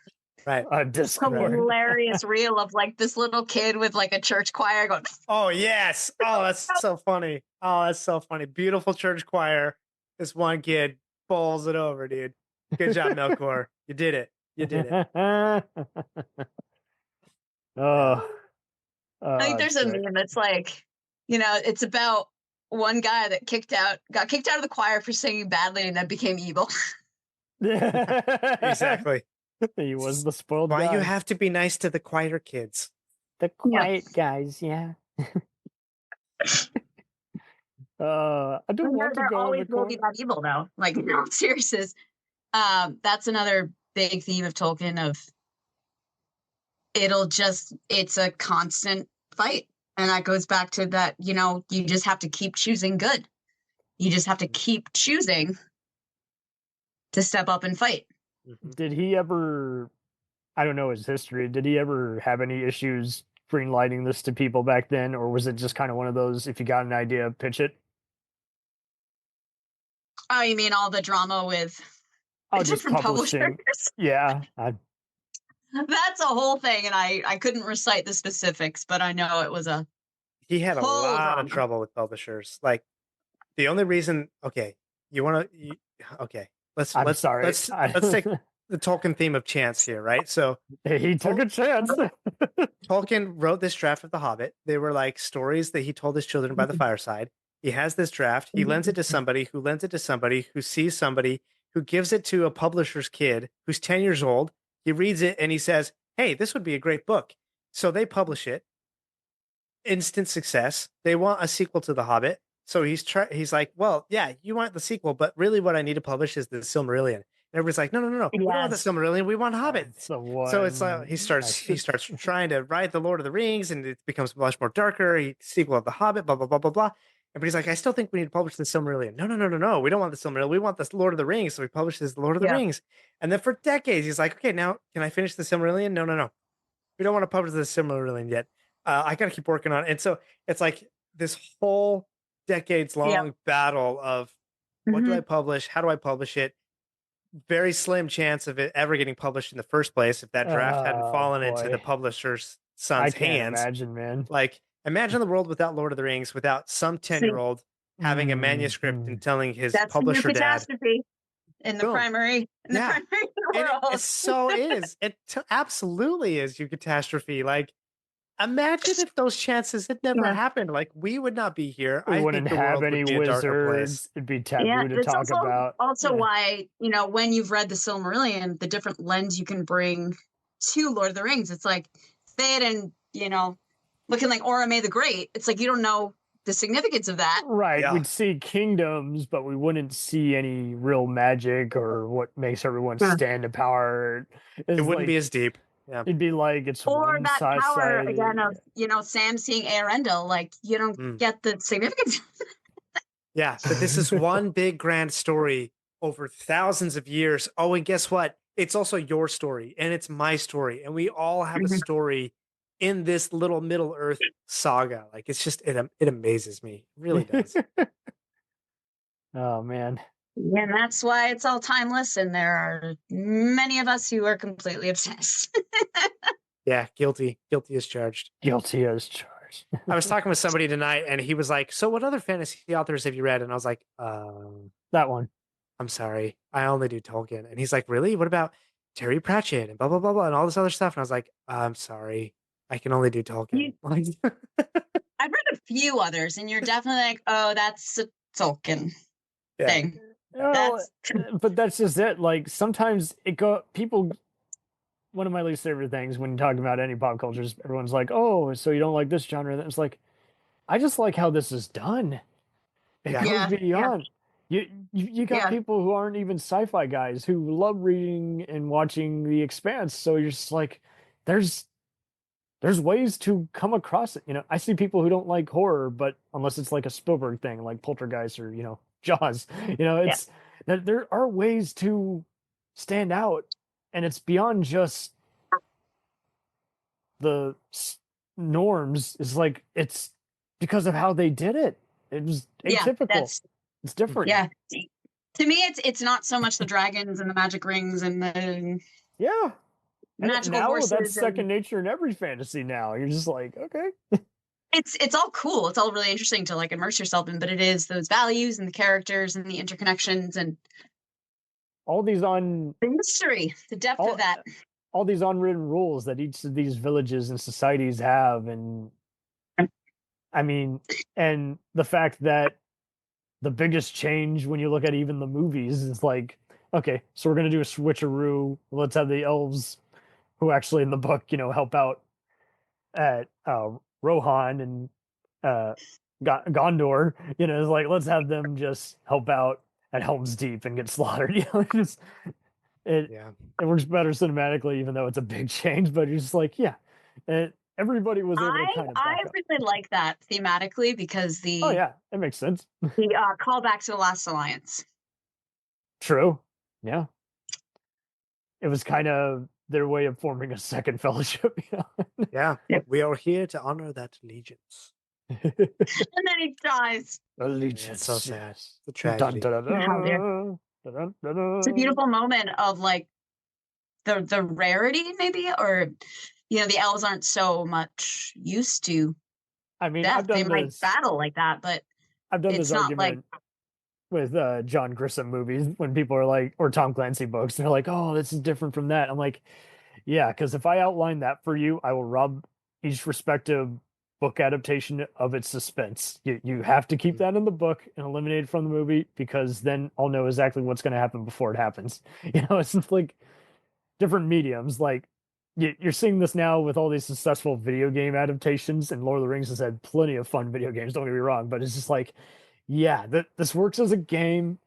right. Discord. Hilarious reel of like this little kid with like a church choir going. Oh yes. Oh, that's so funny. Oh, that's so funny. Beautiful church choir. This one kid bowls it over, dude. Good job, Melkor. You did it. You did it. Oh. I think there's a meme that's like, you know, it's about one guy that got kicked out of the choir for singing badly and then became evil. Exactly. He was the spoiled Why guy. you have to be nice to the quieter kids? The quiet guys, yeah. I don't want to There go always in the will be that evil though. Like, no, seriousness. That's another big theme of Tolkien of it's a constant fight. And that goes back to that, you know, you just have to keep choosing good. You just have to keep choosing to step up and fight. Did he ever, I don't know his history, did he ever have any issues greenlighting this to people back then? Or was it just kind of one of those, if you got an idea, pitch it? Oh, you mean all the drama with Just different publishing. publishers? Yeah. That's a whole thing, and I couldn't recite the specifics, but I know it was a He had a whole lot drama. of trouble with publishers. Like, the only reason, okay, let's take the Tolkien theme of chance here, right? So He took a chance. Tolkien wrote this draft of The Hobbit. They were like stories that he told his children by the fireside. He has this draft. He lends it to somebody who lends it to somebody who sees somebody who gives it to a publisher's kid who's 10 years old. He reads it and he says, hey, this would be a great book. So they publish it. Instant success. They want a sequel to The Hobbit. So he's like, well, yeah, you want the sequel, but really what I need to publish is the Silmarillion. And everybody's like, no. We don't want the Silmarillion. We want Hobbit. So it's like he starts trying to write the Lord of the Rings, and it becomes much more darker. He sequel of the Hobbit, blah blah blah blah blah. And he's like, I still think we need to publish the Silmarillion. No. We don't want the Silmarillion. We want the Lord of the Rings. So we publish this Lord of the Rings. And then for decades, he's like, okay, now can I finish the Silmarillion? No. We don't want to publish the Silmarillion yet. I got to keep working on it. And so it's like this whole decades long battle of what do I publish? How do I publish it? very slim chance of it ever getting published in the first place if that draft hadn't Oh, fallen into the boy. publisher's I son's can't hands. imagine, man. Like, imagine the world without Lord of the Rings, without some 10-year-old having a manuscript and telling his That's the new publisher dad. catastrophe in the Boom. primary Yeah. And world. it so is. It absolutely is your catastrophe. Like, imagine if those chances had never Yeah. happened. Like, we would not be here. We I wouldn't think the have world any would be a darker place. wizards. It'd be taboo Yeah, to it's talk about. also Yeah. why, when you've read the Silmarillion, the different lens you can bring to Lord of the Rings. It's like Theoden, looking like Orome the Great. It's like you don't know the significance of that. Right. Yeah. We'd see kingdoms, but we wouldn't see any real magic or what makes everyone stand to power. It wouldn't be as deep. Yeah. It'd be like it's Or one that size power sided. again of Sam seeing Eärendil. Like you don't get the significance. Yeah, but this is one big grand story over thousands of years. Oh, and guess what? It's also your story and it's my story. And we all have a story in this little Middle Earth saga. Like it's just it amazes me. It really does. Oh man. And that's why it's all timeless. And there are many of us who are completely obsessed. Yeah, guilty. Guilty as charged. Guilty as charged. I was talking with somebody tonight and he was like, "So what other fantasy authors have you read?" And I was like, That one. I'm sorry. I only do Tolkien." And he's like, "Really? What about Terry Pratchett and blah blah blah blah and all this other stuff?" And I was like, "I'm sorry. I can only do Tolkien." I've read a few others, and you're definitely like, oh, that's a Tolkien thing. Well, but that's just it. Like sometimes people. One of my least favorite things when talking about any pop culture is everyone's like, "Oh, so you don't like this genre?" It's like, I just like how this is done. It goes beyond. You got people who aren't even sci-fi guys who love reading and watching The Expanse. So you're just like, there's ways to come across it. I see people who don't like horror, but unless it's like a Spielberg thing, like Poltergeist or Jaws. It's that there are ways to stand out, and it's beyond just the norms. It's like it's because of how they did it. It was atypical. It's different. Yeah. To me, it's not so much the dragons and the magic rings and the magical now horses. That's second nature in every fantasy now. You're just like, okay. It's all cool. It's all really interesting to like immerse yourself in, but it is those values and the characters and the interconnections and all these the mystery, the depth of that. All these unwritten rules that each of these villages and societies have, and I mean, and the fact that the biggest change when you look at even the movies is like, okay, so we're gonna do a switcheroo. Let's have the elves, who actually in the book, help out at Rohan and Gondor. It's like let's have them just help out at Helm's Deep and get slaughtered. It works better cinematically, even though it's a big change. But you're just like, everybody was able to kind of. I really like that thematically because it makes sense. The callback to the Last Alliance. True. Yeah. It was kind of their way of forming a second fellowship. Yeah. We are here to honor that allegiance. And then he dies. Allegiance. It's so sad. The Dun, tragedy. dun, dun, How dare- dun, dun, dun, dun. It's a beautiful moment of like the rarity, maybe, or the elves aren't so much used to I mean, death. I've done They might this. battle like that, but I've done it's this not argument with John Grisham movies when people are like, or Tom Clancy books, and they're like, "Oh, this is different from that." I'm like, yeah, because if I outline that for you, I will rob each respective book adaptation of its suspense. You have to keep that in the book and eliminate it from the movie, because then I'll know exactly what's going to happen before it happens. It's just like different mediums. Like you're seeing this now with all these successful video game adaptations, and Lord of the Rings has had plenty of fun video games, don't get me wrong, but it's just like, yeah, this works as a game.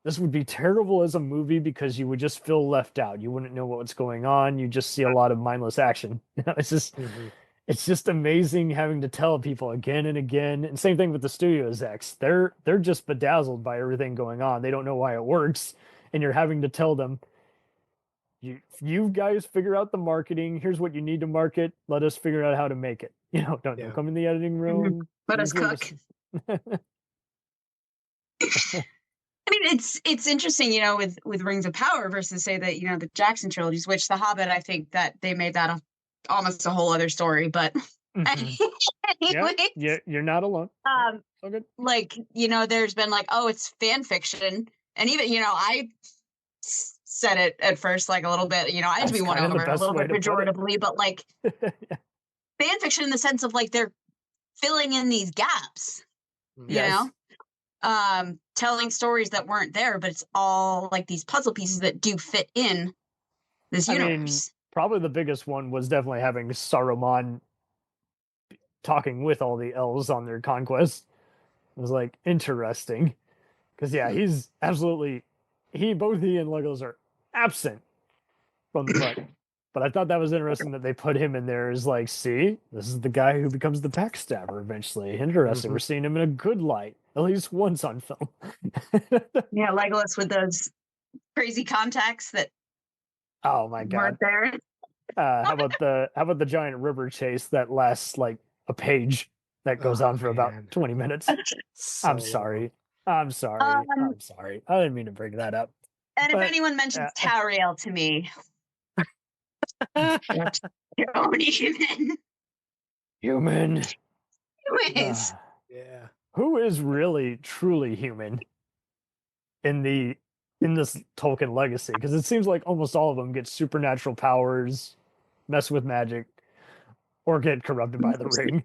This would be terrible as a movie because you would just feel left out. You wouldn't know what's going on. You just see a lot of mindless action. It's just it's just amazing having to tell people again and again. And same thing with the studio execs. They're just bedazzled by everything going on. They don't know why it works, and you're having to tell them, you guys figure out the marketing. Here's what you need to market. Let us figure out how to make it. Don't come in the editing room. let us cook. I mean, it's interesting, with Rings of Power versus say that the Jackson trilogies, which The Hobbit, I think that they made that almost a whole other story. But anyway, Yeah, you're not alone. So good. There's been oh, it's fan fiction, and even I said it at first a little bit. I had to be won kind of the over a best little way bit to put it. pejoratively, but fan fiction in the sense of they're filling in these gaps. Yes. Telling stories that weren't there, but it's all these puzzle pieces that do fit in this universe. Probably the biggest one was definitely having Saruman talking with all the elves on their conquest. It was interesting because he's absolutely both he and Legolas are absent from the book. But I thought that was interesting that they put him in there as see, this is the guy who becomes the backstabber eventually. Interesting. We're seeing him in a good light, at least once on film. Yeah, Legolas with those crazy contacts that oh my god weren't there. how about the giant river chase that lasts a page that goes on for about 20 minutes? I'm sorry. I'm sorry. I didn't mean to bring that up. And if anyone mentions Tauriel to me, you're only human. Humans. Yeah. Who is really truly human in this Tolkien legacy? Because it seems like almost all of them get supernatural powers, mess with magic, or get corrupted by the ring.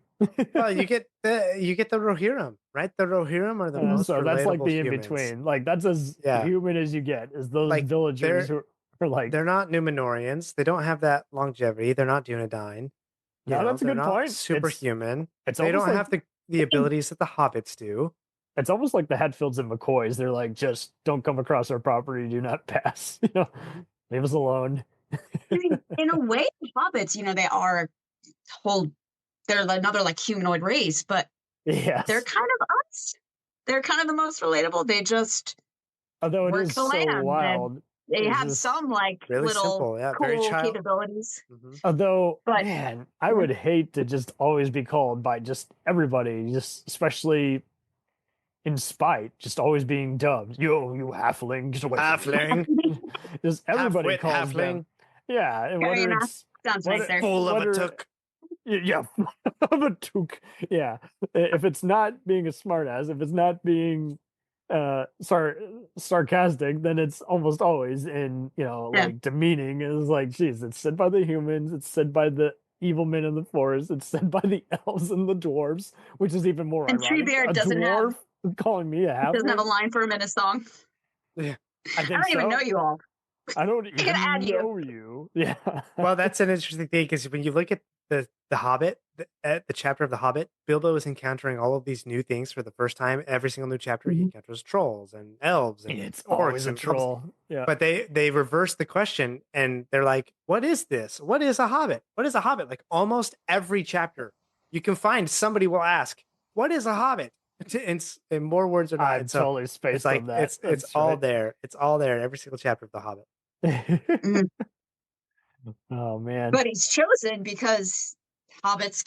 Well, you get the Rohirrim, right? The Rohirrim are the most so that's relatable the in humans. between. That's as human as you get. Is those villagers who are they're not Numenorians. They don't have that longevity. They're not Dunedain. No, that's a they're good not point. Superhuman. They don't have the abilities that the hobbits do. It's almost like the Hatfields and McCoys. They're just don't come across our property, do not pass. Leave us alone. In a way, hobbits, they are they're another humanoid race, but yes, they're kind of us. They're kind of the most relatable. They just although it work is the so land, wild. They have some really little simple, very cool capabilities. Although, but, man, I would hate to just always be called by just everybody, just especially in spite, just always being dubbed. Yo, you halfling, get away from me." Halfling. Just everybody Half-wit calls halfling. them. Yeah, and Fair whether enough. it's Sounds nice there. Full of a took. Yeah, of a took. Yeah, if it's not being a smartass, if it's not being sarcastic, then it's almost always in demeaning. It's geez, it's said by the humans, it's said by the evil men in the forest, it's said by the elves and the dwarves, which is even more And ironic. Treebeard doesn't dwarf calling me a half. Doesn't have a line for him in a song. Yeah, I think don't even know you all. I don't even can add you. know you. Yeah. Well, that's an interesting thing because when you look at the Hobbit, the chapter of the Hobbit, Bilbo is encountering all of these new things for the first time. Every single new chapter, he encounters trolls and elves and It's orcs always a and troll. Yeah. But they reverse the question and they're like, "What is this? What is a Hobbit? What is a Hobbit?" Almost every chapter, you can find somebody will ask, "What is a Hobbit?" And more words are not. I'm totally spaced on that. It's all there. It's all there in every single chapter of the Hobbit. Oh man! But he's chosen because hobbits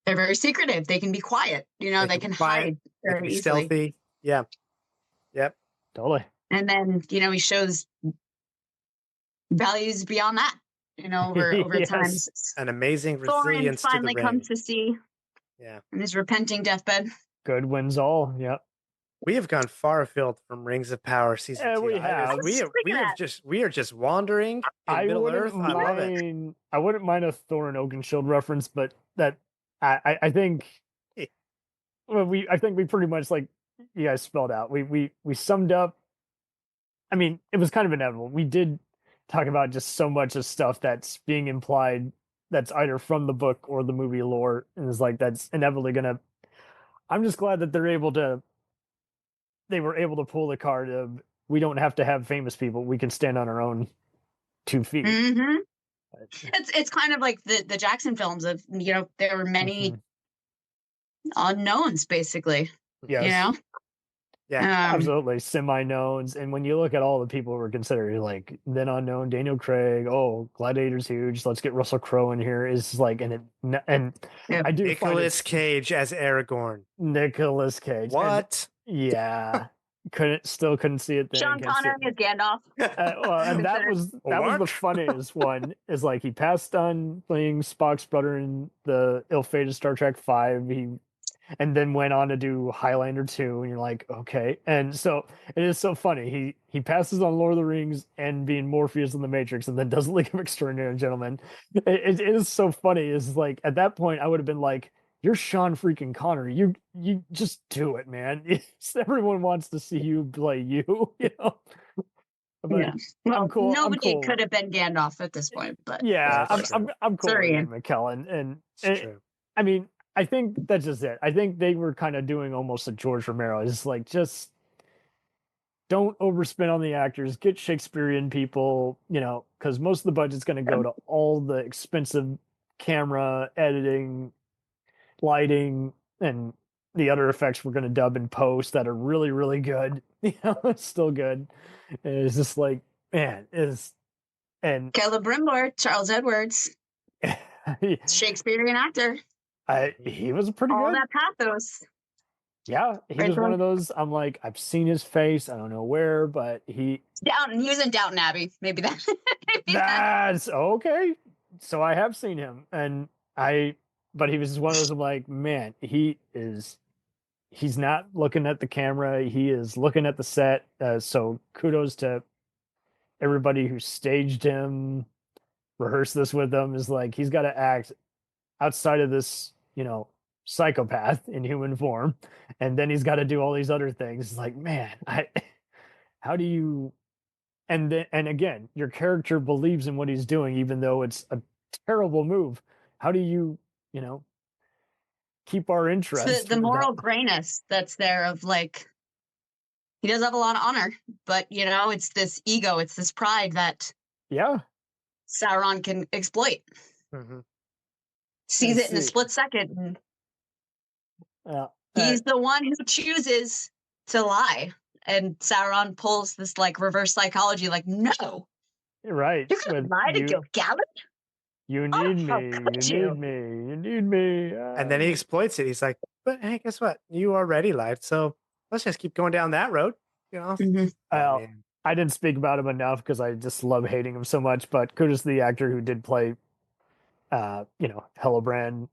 they're very secretive. They can be quiet. They can hide They very can be easily. stealthy. Yeah. Yep. Totally. And then he shows values beyond that. Over Yes. time. An amazing Thorin resilience finally to the ring. comes to see. Yeah. On his repenting deathbed. Good wins all. Yep. We have gone far afield from Rings of Power season 2. We have. We are just wandering in Middle Earth. I love it. I wouldn't mind a Thorin Oakenshield reference, but that I think I think we pretty much you guys spelled out. We summed up. I mean, it was kind of inevitable. We did talk about just so much of stuff that's being implied that's either from the book or the movie lore, and it's that's inevitably gonna. I'm just glad that they were able to pull the card of we don't have to have famous people. We can stand on our own 2 feet. Mm-hmm. It's kind of like the Jackson films of there were many unknowns basically. Yes. Yeah, absolutely semi-knowns. And when you look at all the people who were considered then unknown, Daniel Craig, Gladiator's huge. Let's get Russell Crowe in here. Is I do Nicolas Cage as Aragorn. Nicolas Cage. What? Yeah, couldn't see it then. Sean Can't see Connery it. is Gandalf. Well, and that was the What? funniest one. Is like he passed on playing Spock's brother in the ill-fated Star Trek V. And then went on to do Highlander 2, and you're like, okay. And so it is so funny. He passes on Lord of the Rings and being Morpheus in the Matrix, and then does League of Extraordinary Gentlemen. It is so funny. Is like at that point I would have been like, you're Sean freaking Connery. You just do it, man. Everyone wants to see you play you, you know. But Yeah. Well, I'm cool. nobody I'm cool. could have been Gandalf at this point, but Yeah, That's I'm cool Sorry, with Ian. Ian McKellen, and It's true. I mean, I think that's just it. I think they were kind of doing almost a George Romero. It's like, just don't overspend on the actors. Get Shakespearean people, you know, because most of the budget's going to go to all the expensive camera, editing, lighting, and the other effects we're going to dub in post that are really, really good. You know, it's still good. And it's just like, man, and Caleb Brimlord, Charles Edwards, Shakespearean actor, he was pretty all good. that pathos. Yeah, he Right was one there. of those. I'm like, I've seen his face. I don't know where, but he Downton. He was in Downton Abbey. Maybe that. Maybe that. that's okay. So I have seen him, but he was just one of those. I'm like, man, he's not looking at the camera. He is looking at the set. So kudos to everybody who staged him, rehearsed this with him. Is like, he's got to act outside of this, you know, psychopath in human form, and then he's got to do all these other things. It's like, man, how do you? And again, your character believes in what he's doing, even though it's a terrible move. How do you, you know, keep our interest? It's the moral grayness that's there of like, he does have a lot of honor, but you know, it's this ego, it's this pride that Yeah, Sauron can exploit. Mhm. Sees Let's it in a see. split second. And uh, he's the one who chooses to lie. And Sauron pulls this like reverse psychology, like, no, right. you're gonna with lie to you, Gil-galad? you Oh, need how me. could You you? need me. You need me. And then he exploits it. He's like, but hey, guess what? You already lied. So let's just keep going down that road. You know? Mhm. Oh, Well, man. I didn't speak about him enough because I just love hating him so much. But kudos to the actor who did play, you know, Hellebrand,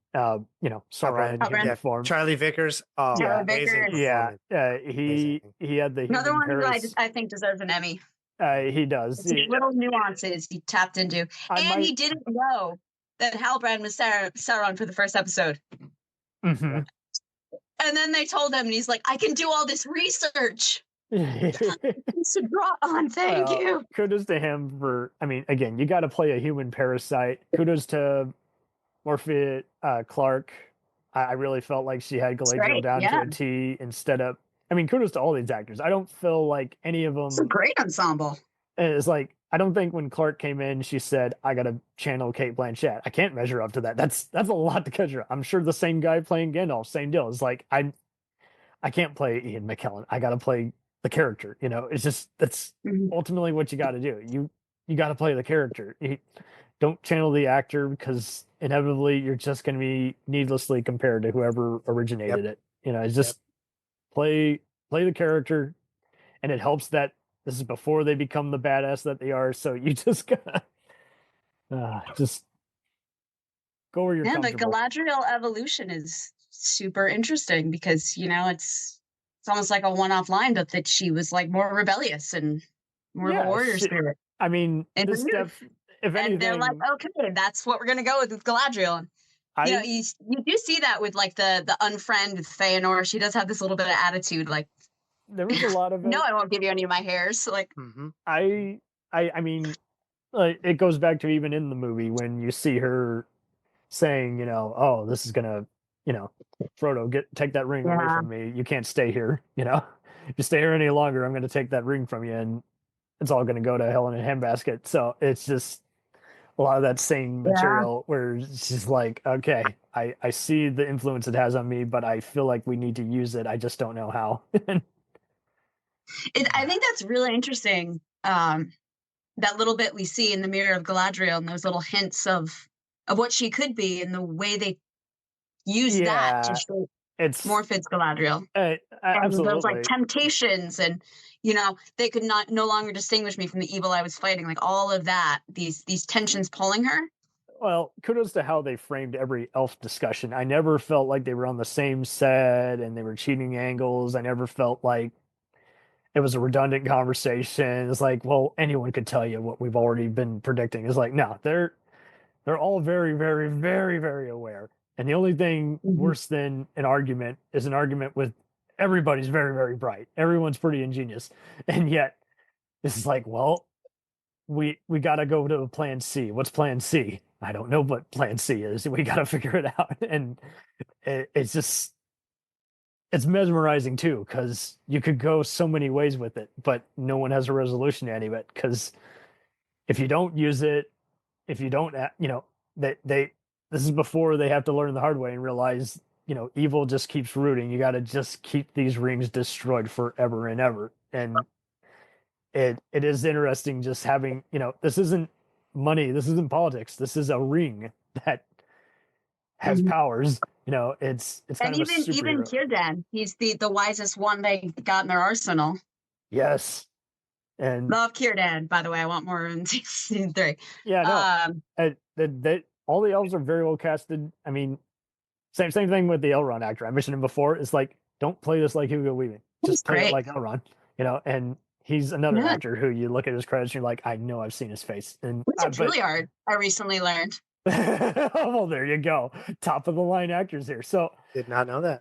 you know, Sauron in Halbrand. human form. Charlie Vickers. Oh, Yeah. amazing. Vickers. Yeah, performance. he had the Another human one who Paris. I think deserves an Emmy. He does. It's these little nuances he tapped into. And he didn't know that Halbrand was Sauron for the first episode. Mhm. And then they told him, and he's like, I can do all this research. It's to draw on. Thank Well, you. Kudos to him for. I mean, again, you got to play a human parasite. Kudos to Morphe Clark. I really felt like she had Galadriel great, down yeah. to a T instead of. I mean, kudos to all these actors. I don't feel like any of them. It's a great ensemble. It's like, I don't think when Clark came in, she said, "I got to channel Kate Blanchett." I can't measure up to that. That's a lot to measure. I'm sure the same guy playing Gandalf, same deal. It's like I can't play Ian McKellen. I got to play the character. You know, it's just that's ultimately what you got to do. You got to play the character. Don't channel the actor because inevitably you're just going to be needlessly compared to whoever originated it. You know, it's just play the character, and it helps that this is before they become the badass that they are. So you just gotta just go where you're Yeah, but comfortable. Galadriel evolution is super interesting because, you know, it's almost like a one-off line, but that she was like more rebellious and more of a warrior spirit. I mean, in this her youth. stuff, if anything, And they're like, okay, that's what we're gonna go with Galadriel. And, you know, you do see that with like the unfriend with Feanor. She does have this little bit of attitude, like, there was a lot of it. no, I won't give you any of my hairs. Like, I mean, like, it goes back to even in the movie when you see her saying, you know, oh, this is gonna, you know, Frodo, take that ring away from me. You can't stay here. You know, if you stay here any longer, I'm gonna take that ring from you, and it's all gonna go to hell in a handbasket. So it's just a lot of that same material where she's like, okay, I see the influence it has on me, but I feel like we need to use it. I just don't know how. I think that's really interesting. That little bit we see in the Mirror of Galadriel and those little hints of what she could be and the way they use that to show it's Morphe's Galadriel. I and those like absolutely. temptations, and they could no longer distinguish me from the evil I was fighting. Like all of that, these tensions pulling her. Well, kudos to how they framed every elf discussion. I never felt like they were on the same set and they were cheating angles. I never felt like it was a redundant conversation. It's like, well, anyone could tell you what we've already been predicting. It's like, no, they're all very, very, very, very aware. And the only thing worse than an argument is an argument with everybody's very, very bright. Everyone's pretty ingenious. And yet this is like, well, we got to go to plan C. What's plan C? I don't know what plan C is. We got to figure it out. And it's just, it's mesmerizing too, because you could go so many ways with it, but no one has a resolution to any of it. Because if you don't use it, if you don't, they this is before they have to learn the hard way and realize, evil just keeps rooting. You got to just keep these rings destroyed forever and ever. And it is interesting just having, this isn't money, this isn't politics, this is a ring that has powers. It's kind And of a even superhero. Círdan, he's the wisest one they got in their arsenal. Yes. And Love Círdan, by the way. I want more in season 3. yeah, no, all the elves are very well casted. I mean, same thing with the Elrond actor. I mentioned him before. It's like, don't play this like Hugo Weaving. Just play it like Elrond. And he's another actor who you look at his credits and you're like, I know I've seen his face. And it's Juilliard, I recently learned. Well, there you go. Top of the line actors here. So Did not know that.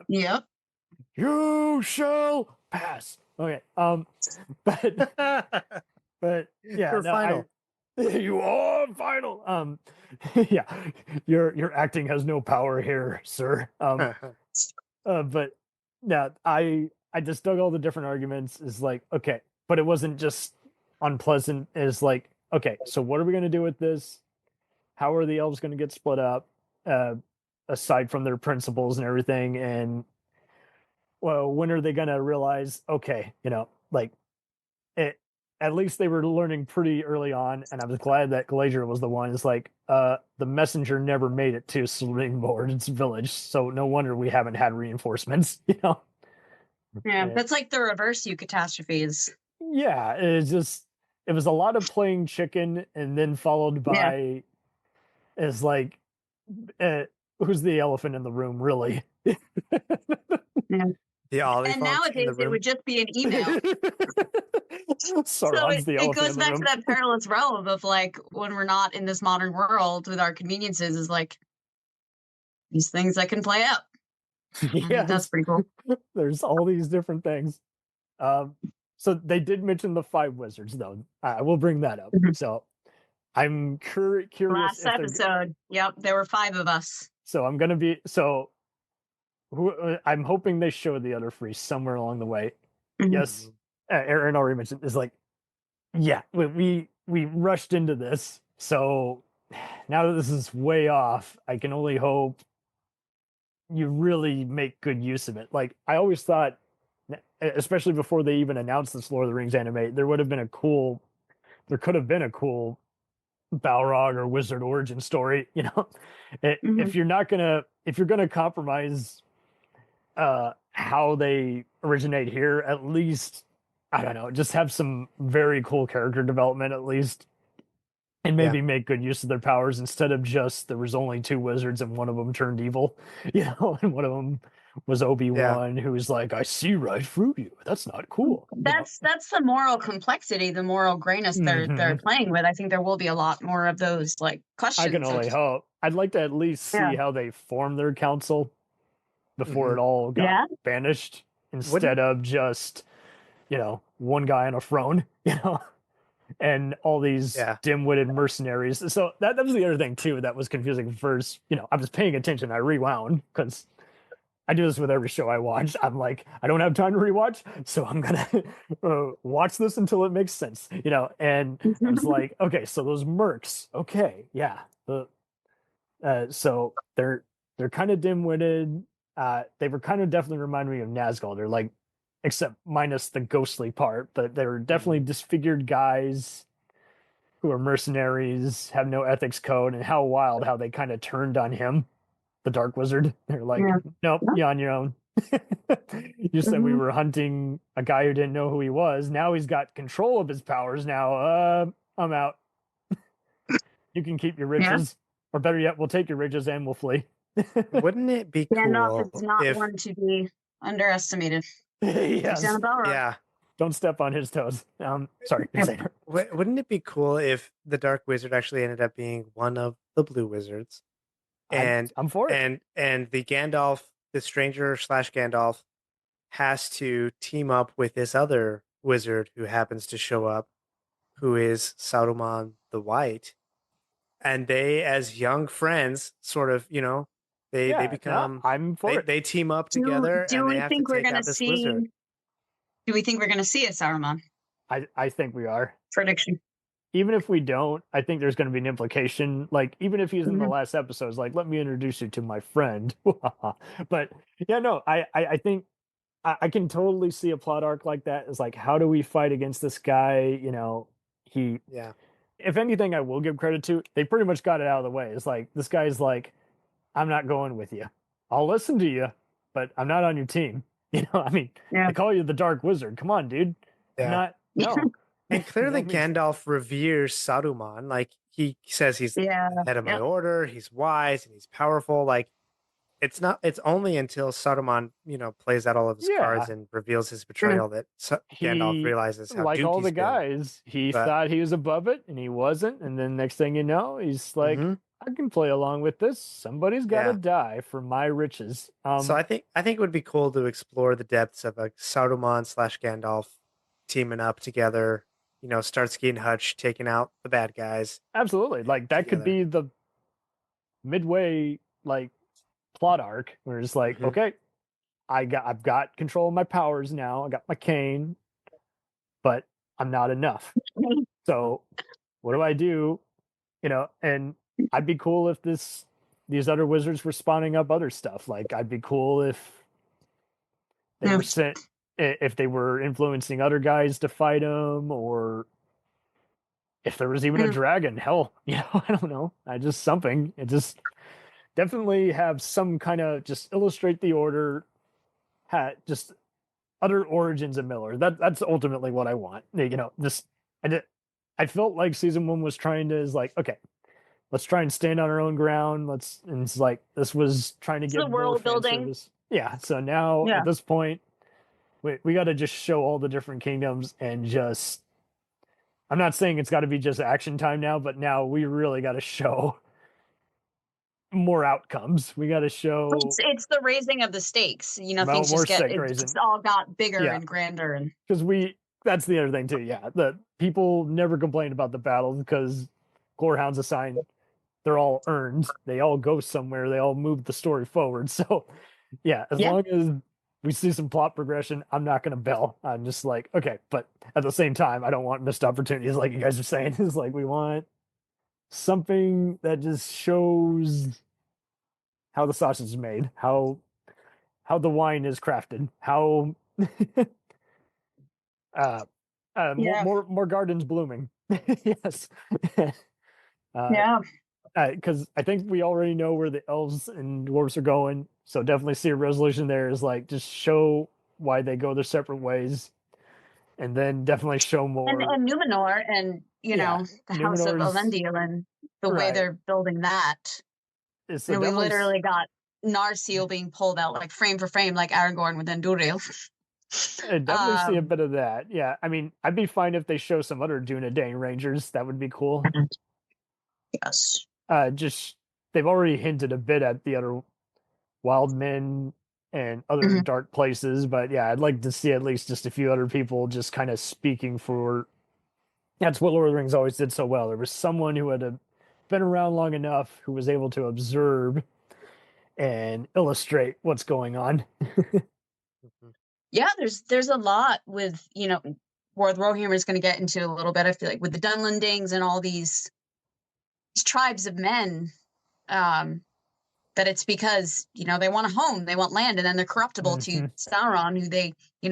Yep. You shall pass. Okay. But yeah, You're final. You are final. Yeah, your acting has no power here, sir. But yeah, I just dug all the different arguments. Is like, okay, but it wasn't just unpleasant. It's like, okay, so what are we gonna do with this? How are the elves gonna get split up? Aside from their principles and everything, and well, when are they gonna realize? Okay, like it. At least they were learning pretty early on, and I was glad that Glacier was the one. It's like, the messenger never made it to Slingboard's village, so no wonder we haven't had reinforcements, Yeah, that's like the reverse catastrophes. Yeah, it was a lot of playing chicken, and then followed by, it's like, who's the elephant in the room, really? The Ollie And nowadays it would just be an email. So it goes back to that perilous realm of like, when we're not in this modern world with our conveniences, is like these things that can play out. Yeah, that's pretty cool. There's all these different things. So they did mention the 5 wizards, though. I will bring that up. So I'm curious. Last episode, yep, there were 5 of us. So I'm gonna be I'm hoping they show the other 3 somewhere along the way. Yes, Aaron already mentioned, is like, yeah, we rushed into this, so now that this is way off, I can only hope you really make good use of it. Like, I always thought, especially before they even announced this Lord of the Rings anime, there could have been a cool Balrog or wizard origin story. If you're gonna compromise how they originate here, at least, I don't know, just have some very cool character development at least, and maybe make good use of their powers instead of just there was only 2 wizards and one of them turned evil, and one of them was Obi-Wan, who was like, I see right through you. That's not cool. That's the moral complexity, the moral grayness they're playing with. I think there will be a lot more of those like questions. I can only hope. I'd like to at least see how they form their council before it all got banished, instead of just, one guy on a throne, and all these dim-witted mercenaries. So that was the other thing too that was confusing first. I was paying attention. I rewound because I do this with every show I watch. I'm like, I don't have time to rewatch, so I'm gonna watch this until it makes sense, And I was like, okay, so those mercs, okay, yeah. So they're kind of dim-witted. They were kind of definitely remind me of Nazgul. They're like, except minus the ghostly part, but they were definitely disfigured guys who are mercenaries, have no ethics code, and how wild how they kind of turned on him, the Dark Wizard. They're like, nope, you're on your own. You said we Mhm. were hunting a guy who didn't know who he was. Now he's got control of his powers. Now, I'm out. You can keep your Yeah. riches, or better yet, we'll take your riches and we'll flee. Wouldn't it be Gandalf cool is not if, one to be underestimated. Yes. Sound about right. yeah, Don't step on his toes. Sorry, Yep. Crusader. wouldn't it be cool if the Dark Wizard actually ended up being one of the Blue Wizards, and I'm for it. and the Gandalf, the stranger slash Gandalf, has to team up with this other wizard who happens to show up, who is Saruman the White, and they, as young friends, sort of, they Yeah, no, become I'm for it. they team up Do together, do and they we have to think we're take gonna out this see? wizard. Do we think we're gonna see a Saruman I think we are. prediction? Even if we don't, I think there's going to be an implication. Like, even if he's in the Mhm. last episodes, like, let me introduce you to my friend. But yeah, no, I think I can totally see a plot arc like that. It's like, how do we fight against this guy? He, Yeah, if anything, I will give credit to, they pretty much got it out of the way. It's like, this guy's like, I'm not going with you. I'll listen to you, but I'm not on your team. I mean, Yeah. they call you the Dark Wizard. Come on, dude. I'm yeah. not, no. And clearly, That means- Gandalf reveres Saruman. Like, he says he's Yeah. the head of my Yep. order. He's wise and he's powerful. Like, it's not. It's only until Saruman, plays out all of his cards Yeah. and reveals his betrayal that Gandalf He, realizes how like duped all the he's been. guys, he But- thought he was above it and he wasn't. And then next thing you know, he's like, Mhm. I can play along with this. Somebody's got to Yeah. die for my riches. So I think it would be cool to explore the depths of a Saruman slash Gandalf teaming up together. Starsky and Hutch taking out the bad guys. Absolutely. Like, that could be the midway, like, plot arc where it's like, Mhm. okay, I've got control of my powers now. I got my cane, but I'm not enough. So what do I do? And I'd be cool if these other wizards were spawning up other stuff. Like, I'd be cool if they Yeah. were sent, if they were influencing other guys to fight them, or if there was even a Mm. dragon. Hell, I don't know. Just something. It just definitely have some kind of, just illustrate the order, just other origins of Miller. That's ultimately what I want. I felt like season 1 was trying to, is like, okay, let's try and stand on our own ground. And it's like, this was trying to It's get the more world fan building. service. Yeah. So now Yeah. at this point, we got to just show all the different kingdoms and just, I'm not saying it's got to be just action time now, but now we really got to show more outcomes. We got to show It's the raising of the stakes. Well, Things more just get stake it raising. just all got bigger Yeah. and grander and because that's the other thing too. Yeah, the people never complain about the battles because Gorehound's assigned. They're all earned. They all go somewhere. They all move the story forward. So, yeah, as Yeah. long as we see some plot progression, I'm not going to bail. I'm just like, okay, but at the same time, I don't want missed opportunities, like you guys are saying. It's like, we want something that just shows how the sausage is made, how the wine is crafted, how Yeah. more gardens blooming. Yes. yeah. Because I think we already know where the elves and dwarves are going, so definitely see a resolution there. Is like, just show why they go their separate ways, and then definitely show more. And Numenor and Yeah, the House of Numenor's- Elendil and the way Right. they're building that. It's We definitely literally got Narsil being pulled out like frame for frame, like Aragorn with Andúril. I definitely see a bit of that. Yeah, I mean, I'd be fine if they show some other Dunedain Rangers. That would be cool. Yes. Just they've already hinted a bit at the other wild men and other Mhm. dark places, but yeah, I'd like to see at least just a few other people just kind of speaking for. That's what Lord of the Rings always did so well. There was someone who had been around long enough who was able to observe and illustrate what's going on. Mhm. Yeah, there's a lot with, where Rohirrim is going to get into a little bit, I feel like, with the Dunlendings and all these tribes of men, that it's because, they want a home, they want land, and then they're corruptible to Mhm. Sauron, who they, he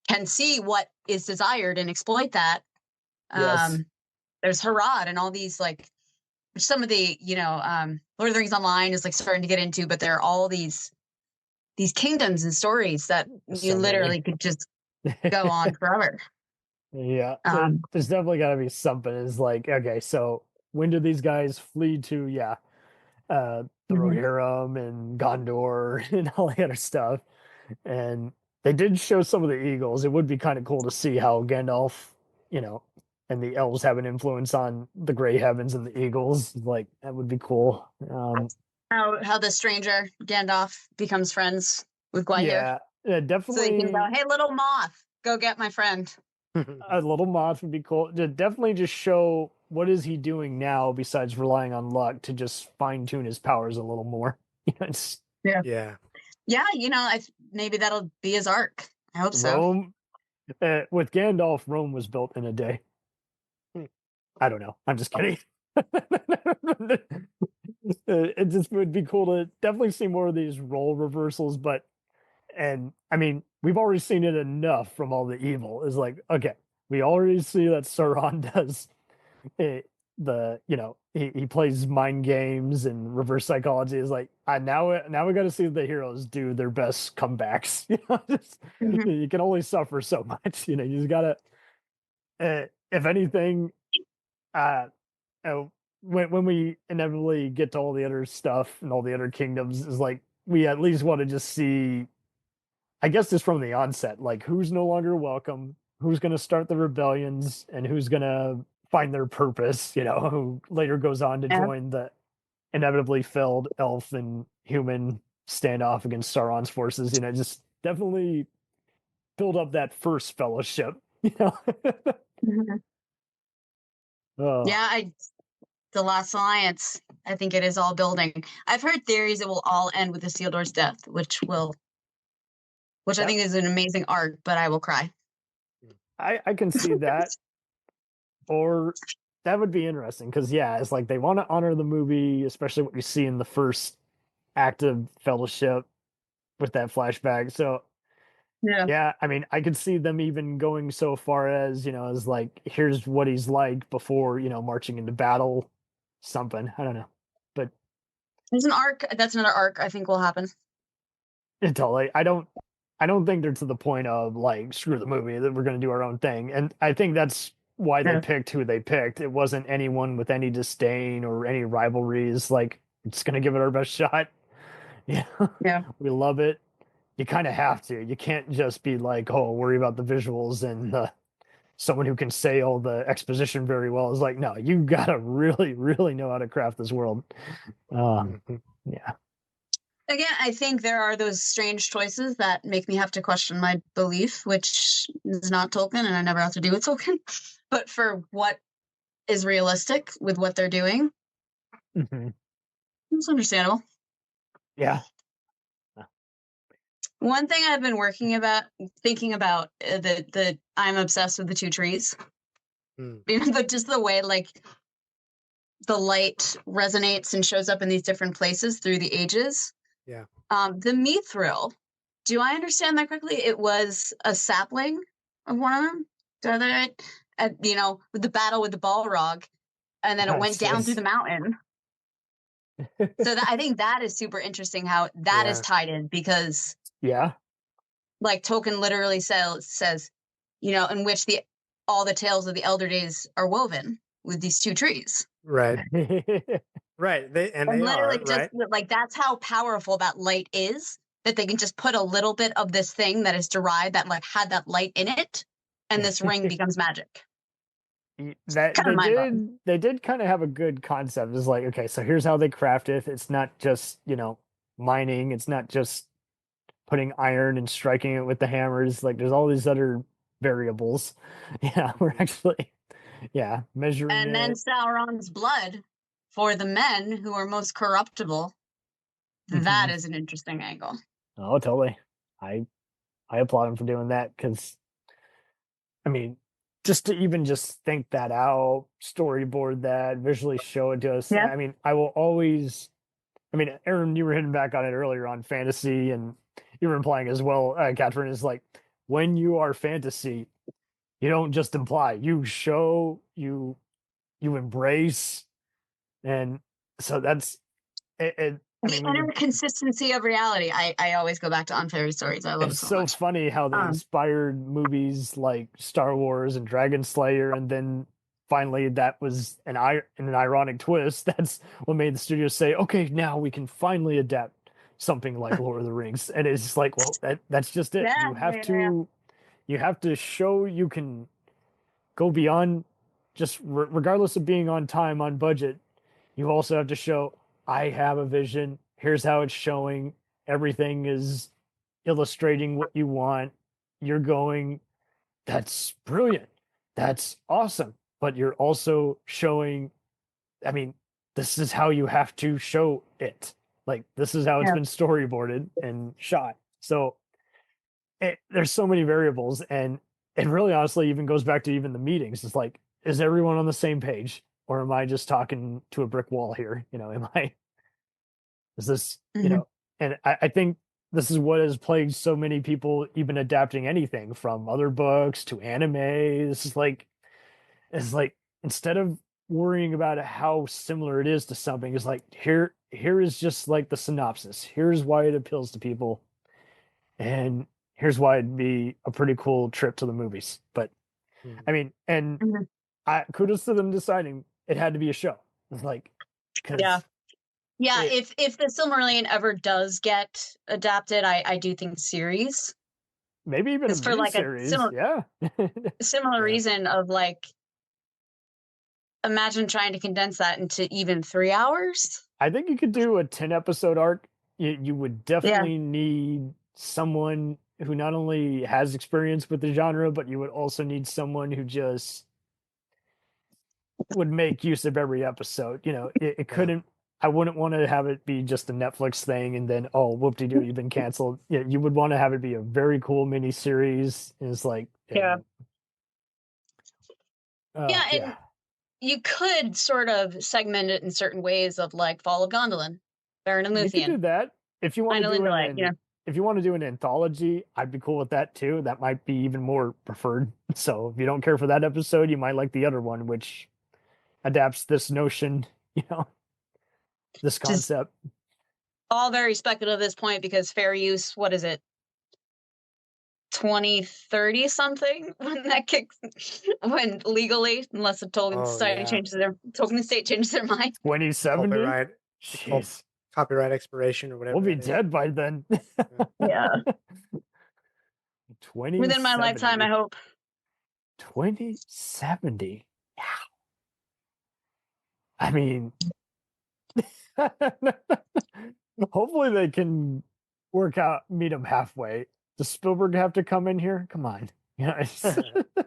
can see what is desired and exploit that. Yes. There's Harad and all these, like, some of the, Lord of the Rings Online is like starting to get into, but there are all these these kingdoms and stories that you So literally many. could just go on forever. Yeah, Um, there's definitely got to be something. Is like, okay, so when do these guys flee to? The Mhm. Rohirrim and Gondor and all the other stuff. And they did show some of the eagles. It would be kind of cool to see how Gandalf, you know, and the elves have an influence on the gray heavens and the eagles. Like that would be cool. how the stranger Gandalf becomes friends with Gwaihir, Yeah, so he can go, definitely "Hey, little moth, go get my friend." a little moth would be cool. To definitely just show what is he doing now besides relying on luck to just fine tune his powers a little more. It's Yeah. Yeah, maybe that'll be his arc. I hope so. Rome with Gandalf. Rome was built in a day. I don't know. I'm just kidding. It just would be cool to definitely see more of these role reversals, and I mean, we've already seen it enough from all the evil. Is like, okay, we already see that Sauron does it, he plays mind games and reverse psychology. Is like, now we got to see the heroes do their best comebacks. Mhm. You can only suffer so much. You just gotta. If anything, uh, when we inevitably get to all the other stuff and all the other kingdoms, is like we at least want to just see. I guess just from the onset, like who's no longer welcome, who's going to start the rebellions, and who's going to find their purpose. Who later goes on to Yeah. join the inevitably failed elf and human standoff against Sauron's forces. Just definitely build up that first fellowship. Mhm. Oh, Yeah, the Last Alliance. I think it is all building. I've heard theories it will all end with Isildur's death, which I That- think is an amazing arc, but I will cry. I can see that, or that would be interesting because it's like they want to honor the movie, especially what you see in the first act of Fellowship with that flashback. So Yeah. yeah, I mean, I could see them even going so far as as like, here's what he's like before marching into battle, something. I don't know, but There's an arc. That's another arc I think will happen. until I don't think they're to the point of like, screw the movie, that we're going to do our own thing. And I think that's why they Yeah. picked who they picked. It wasn't anyone with any disdain or any rivalries. Like, we're just going to give it our best shot. Yeah, Yeah. we love it. You kind of have to. You can't just be like, oh, worry about the visuals and someone who can say all the exposition very well. Is like, no, you gotta really, really know how to craft this world. Yeah. Again, I think there are those strange choices that make me have to question my belief, which is not Tolkien, and I never have to do with Tolkien. But for what is realistic with what they're doing, Mhm. it's understandable. Yeah. One thing I've been thinking about, the I'm obsessed with the two trees. Mm. But just the way like the light resonates and shows up in these different places through the ages. Yeah. The Mithril. Do I understand that correctly? It was a sapling of one of them. Did I get that right? With the battle with the Balrog, and then it went down through the mountain. So I think that is super interesting how that is Yeah. tied in, because Yeah. like Tolkien literally says, in which all the tales of the elder days are woven with these two trees. Right. Right. They And are literally just right. like that's how powerful that light is, that they can just put a little bit of this thing that is derived, that like had that light in it, and this ring becomes magic. That Kind of mind-blowing. they did kind of have a good concept. It's like, okay, so here's how they craft it. It's not just mining. It's not just putting iron and striking it with the hammers. Like, there's all these other variables. Yeah, we're actually measuring And then it. Sauron's blood for the men who are most corruptible. That Mhm. is an interesting angle. Oh, totally. I applaud him for doing that, because I mean, just to even just think that out, storyboard that, visually show it to us. Yeah. I mean, I will always. I mean, Aaron, you were hitting back on it earlier on fantasy, and you were implying as well, Kathryn, is like, when you are fantasy, you don't just imply, you show, you embrace, and so that's it. I The mean, inner consistency of reality. I always go back to Unfairy Stories. I love it it's so so much. funny how they inspired movies like Star Wars and Dragon Slayer, and then finally that was an ironic twist. That's what made the studio say, "Okay, now we can finally adapt something like Lord of the Rings." And it's just like, well, that's just it. Yeah, You have to show you can go beyond just regardless of being on time, on budget. You also have to show I have a vision. Here's how it's showing. Everything is illustrating what you want. You're going, that's brilliant. That's awesome. But you're also showing, I mean, this is how you have to show it. Like, this is how it's been storyboarded and shot. So there's so many variables. And it really honestly even goes back to even the meetings. It's like, is everyone on the same page? Or am I just talking to a brick wall here? Is this, and I think this is what has plagued so many people, even adapting anything from other books to anime. It's like instead of worrying about how similar it is to something, it's like here is just like the synopsis. Here's why it appeals to people, and here's why it'd be a pretty cool trip to the movies. But I mean, and kudos to them deciding it had to be a show. It's like, yeah. If the Silmarillion ever does get adapted, I do think series. Maybe even a for like series. a similar reason of like, imagine trying to condense that into even 3 hours. I think you could do a 10-episode arc. You would definitely need someone who not only has experience with the genre, but you would also need someone who just would make use of every episode. It couldn't. I wouldn't want to have it be just a Netflix thing and then, oh, whoop-de-doo, you've been canceled. You would want to have it be a very cool mini series. It's like, and you could sort of segment it in certain ways of like Fall of Gondolin, Baron of Luthien. You could do that if you want to do it. If you want to do an anthology, I'd be cool with that too. That might be even more preferred. So if you don't care for that episode, you might like the other one, which adapts this notion, this concept. Just all very speculative at this point because fair use, what is it? 2030 something when legally, unless the Tolkien Society Tolkien State changes their mind. 2070? Copyright expiration or whatever. We'll be dead by then. 2070. Within my lifetime, I hope. 2070. Yeah. I mean, hopefully they can meet them halfway. Does Spielberg have to come in here? Come on.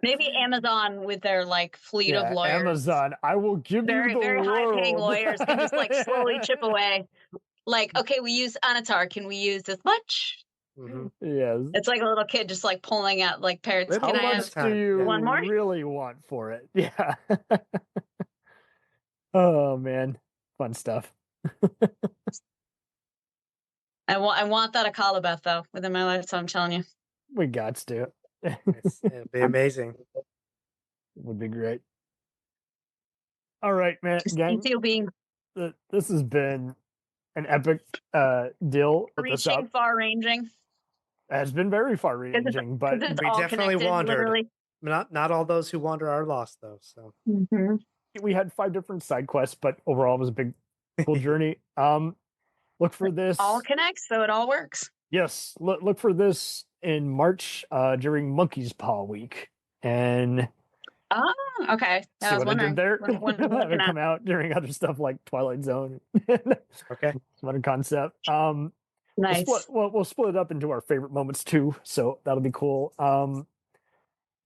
Maybe Amazon with their like fleet of lawyers. Amazon, I will give you the very world. high-paying lawyers can just like slowly chip away. Like, okay, we use Anatar. Can we use this much? Yes. It's like a little kid just like pulling out like parents. How Can I much have do you one more? really want for it? Yeah. Oh man, fun stuff. I want that Akalabeth though within my lifetime. I'm telling you, we got to. It'd be amazing. It would be great. All right, man. Gang, this has been an epic deal. Reaching, far-ranging. It's been very far-ranging, but we definitely wandered. Literally. Not all those who wander are lost, though. So we had 5 different side quests, but overall it was a big, cool journey. Look for this. All connects, so it all works. Yes, look for this in March during Monkey's Paw Week, and okay. See what I did there? It'll come out during other stuff like Twilight Zone. Okay, some other concept. Nice. We'll split it up into our favorite moments too, so that'll be cool.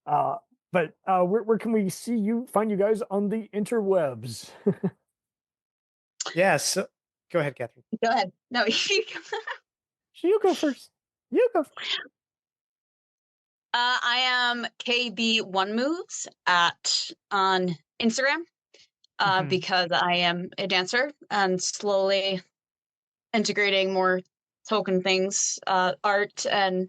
But where can we find you guys on the interwebs? Yes. Yeah, so, go ahead, Kathryn. Go ahead. No, you go first. You go first. I am KB1moves on Instagram because I am a dancer and slowly integrating more Tolkien things, art, and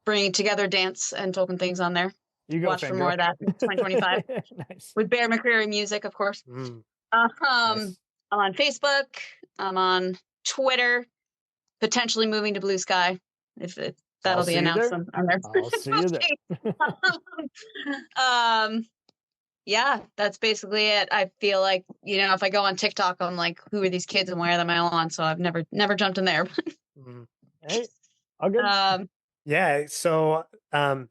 bringing together dance and Tolkien things on there. You go watch for more of that in 2025. Nice. With Bear McCreary music, of course. Nice. I'm on Facebook. I'm on Twitter, potentially moving to Blue Sky. That'll be see you announced there. on there. I'll see you there. Yeah, that's basically it. I feel like, if I go on TikTok, I'm like, who are these kids and why are they on? So I've never jumped in there. Hey, all good. Yeah, so come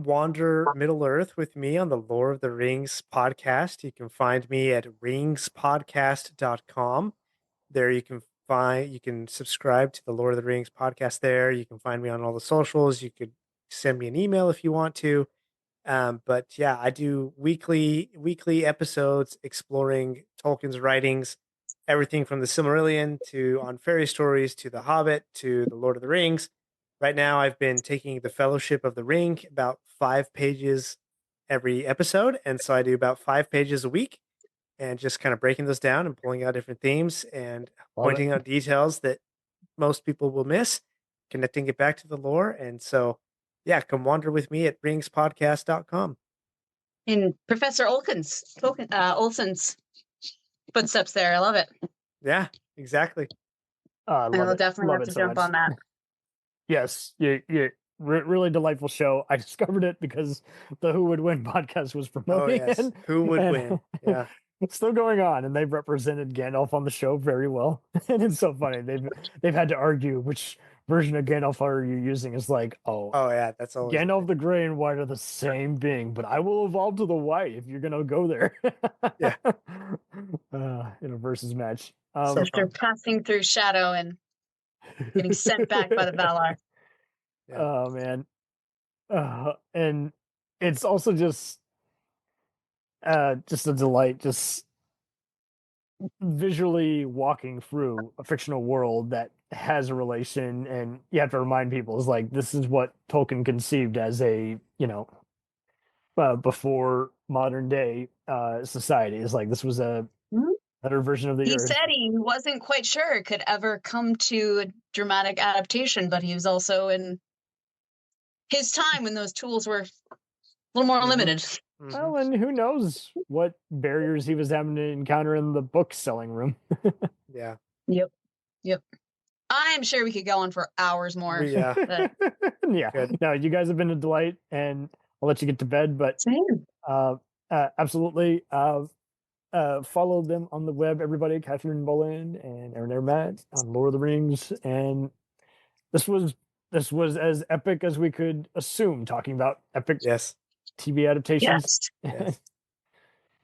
wander Middle Earth with me on the Lord of the Rings podcast. You can find me at ringspodcast.com. There you can subscribe to the Lord of the Rings podcast there. You can find me on all the socials. You could send me an email if you want to. But yeah, I do weekly episodes exploring Tolkien's writings, everything from the Silmarillion to on fairy stories to the Hobbit to the Lord of the Rings. Right now, I've been taking the Fellowship of the Ring, about 5 pages every episode, and so I do about 5 pages a week, and just kind of breaking those down and pulling out different themes and pointing out details that most people will miss, connecting it back to the lore, and so. Yeah, come wander with me at ringspodcast.com. In Professor Olsen's footsteps there. I love it. Yeah, exactly. I will definitely have to jump on that. Yes, really delightful show. I discovered it because the Who Would Win podcast was promoting it. Who would win? Yeah. It's still going on, and they've represented Gandalf on the show very well. And it's so funny. They've had to argue which version of Gandalf are you using. Is like, oh yeah, that's always Gandalf the Grey and White are the same being, but I will evolve to the White if you're gonna go there. Yeah. In a versus match. After passing through Shadow and getting sent back by the Valar. Yeah. Oh man. And it's also just a delight, just visually walking through a fictional world that has a relation, and you have to remind people is like, this is what Tolkien conceived as a, before modern day society. Is like, this was a better version of the He earth. said he wasn't quite sure it could ever come to a dramatic adaptation, but he was also in his time when those tools were a little more limited. Well, and who knows what barriers he was having to encounter in the book selling room. Yeah. Yep. I'm sure we could go on for hours more. Yeah. Yeah. Good. No, you guys have been a delight, and I'll let you get to bed, but absolutely follow them on the web, everybody. Kathryn Boland and Airmet on Lord of the Rings. And this was as epic as we could assume, talking about epic TV adaptations. Yes.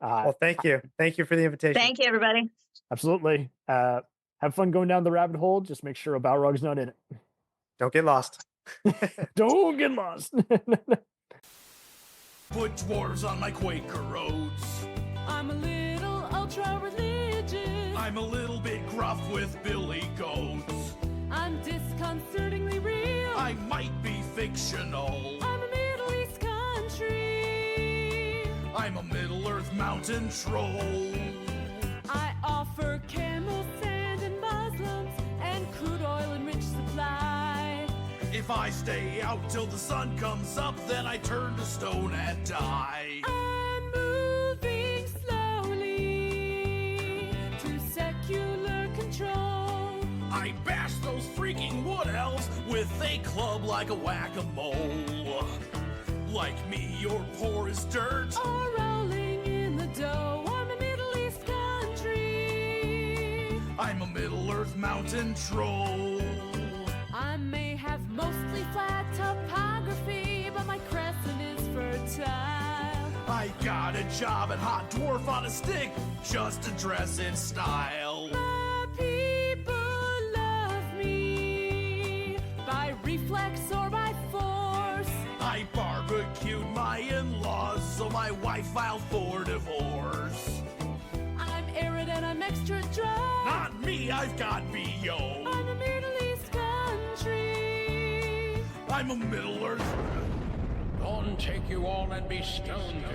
Well, thank you for the invitation. Thank you, everybody. Absolutely. Have fun going down the rabbit hole. Just make sure a Balrog's not in it. Don't get lost. Don't get lost. Put dwarves on my Quaker roads. I'm a little ultra-religious. I'm a little bit gruff with billy goats. I'm disconcertingly real. I might be fictional. I'm a Middle East country. I'm a Middle-earth mountain troll. I offer camel sand and Muslims and crude oil in rich supply. If I stay out till the sun comes up, then I turn to stone and die. I'm moving slowly to secular control. I bash those freaking wood elves with a club like a whack-a-mole. Like me, you're poor as dirt. Or rolling in the dough. I'm a Middle East country. I'm a Middle-earth mountain troll. I may have mostly flat topography, but my crescent is fertile. I got a job at Hot Dwarf on a Stick, just to dress in style. My people love me by reflex or by force. I barbecued my in-laws, so my wife filed for divorce. I'm arid and I'm extra dry. Not me, I've got B.O. I'm a Middle East country. I'm a Middle-earth. Gone take you all and be stoned.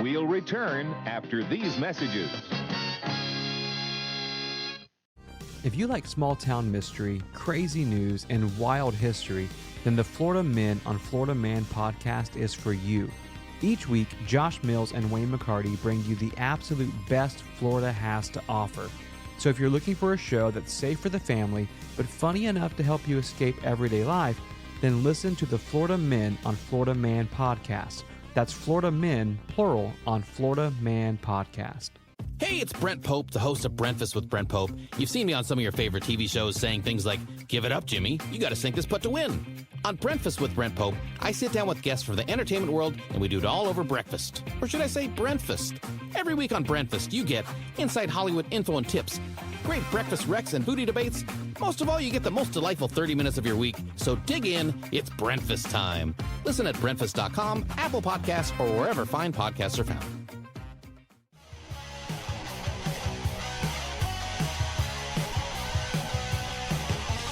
We'll return after these messages. If you like small town mystery, crazy news, and wild history, then the Florida Men on Florida Man podcast is for you. Each week, Josh Mills and Wayne McCarty bring you the absolute best Florida has to offer. So if you're looking for a show that's safe for the family, but funny enough to help you escape everyday life, then listen to the Florida Men on Florida Man Podcast. That's Florida Men, plural, on Florida Man Podcast. Hey, it's Brent Pope, the host of Breakfast with Brent Pope. You've seen me on some of your favorite TV shows saying things like, "Give it up, Jimmy. You got to sink this putt to win." On Breakfast with Brent Pope, I sit down with guests from the entertainment world, and we do it all over breakfast. Or should I say Brentfast? Every week on Brentfast, you get inside Hollywood info and tips, great breakfast recs and booty debates. Most of all, you get the most delightful 30 minutes of your week. So dig in. It's Brentfast time. Listen at Brentfast.com, Apple Podcasts, or wherever fine podcasts are found.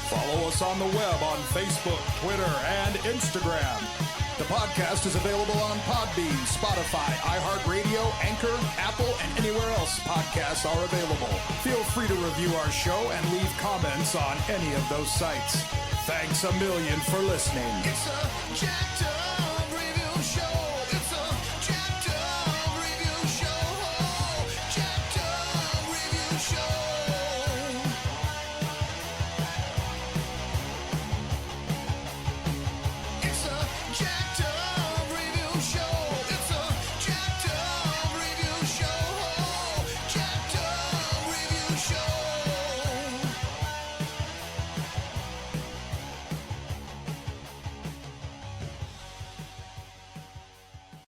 Follow us on the web on Facebook, Twitter, and Instagram. The podcast is available on Podbean, Spotify, iHeartRadio, Anchor, Apple, and anywhere else podcasts are available. Feel free to review our show and leave comments on any of those sites. Thanks a million for listening. It's a jacked up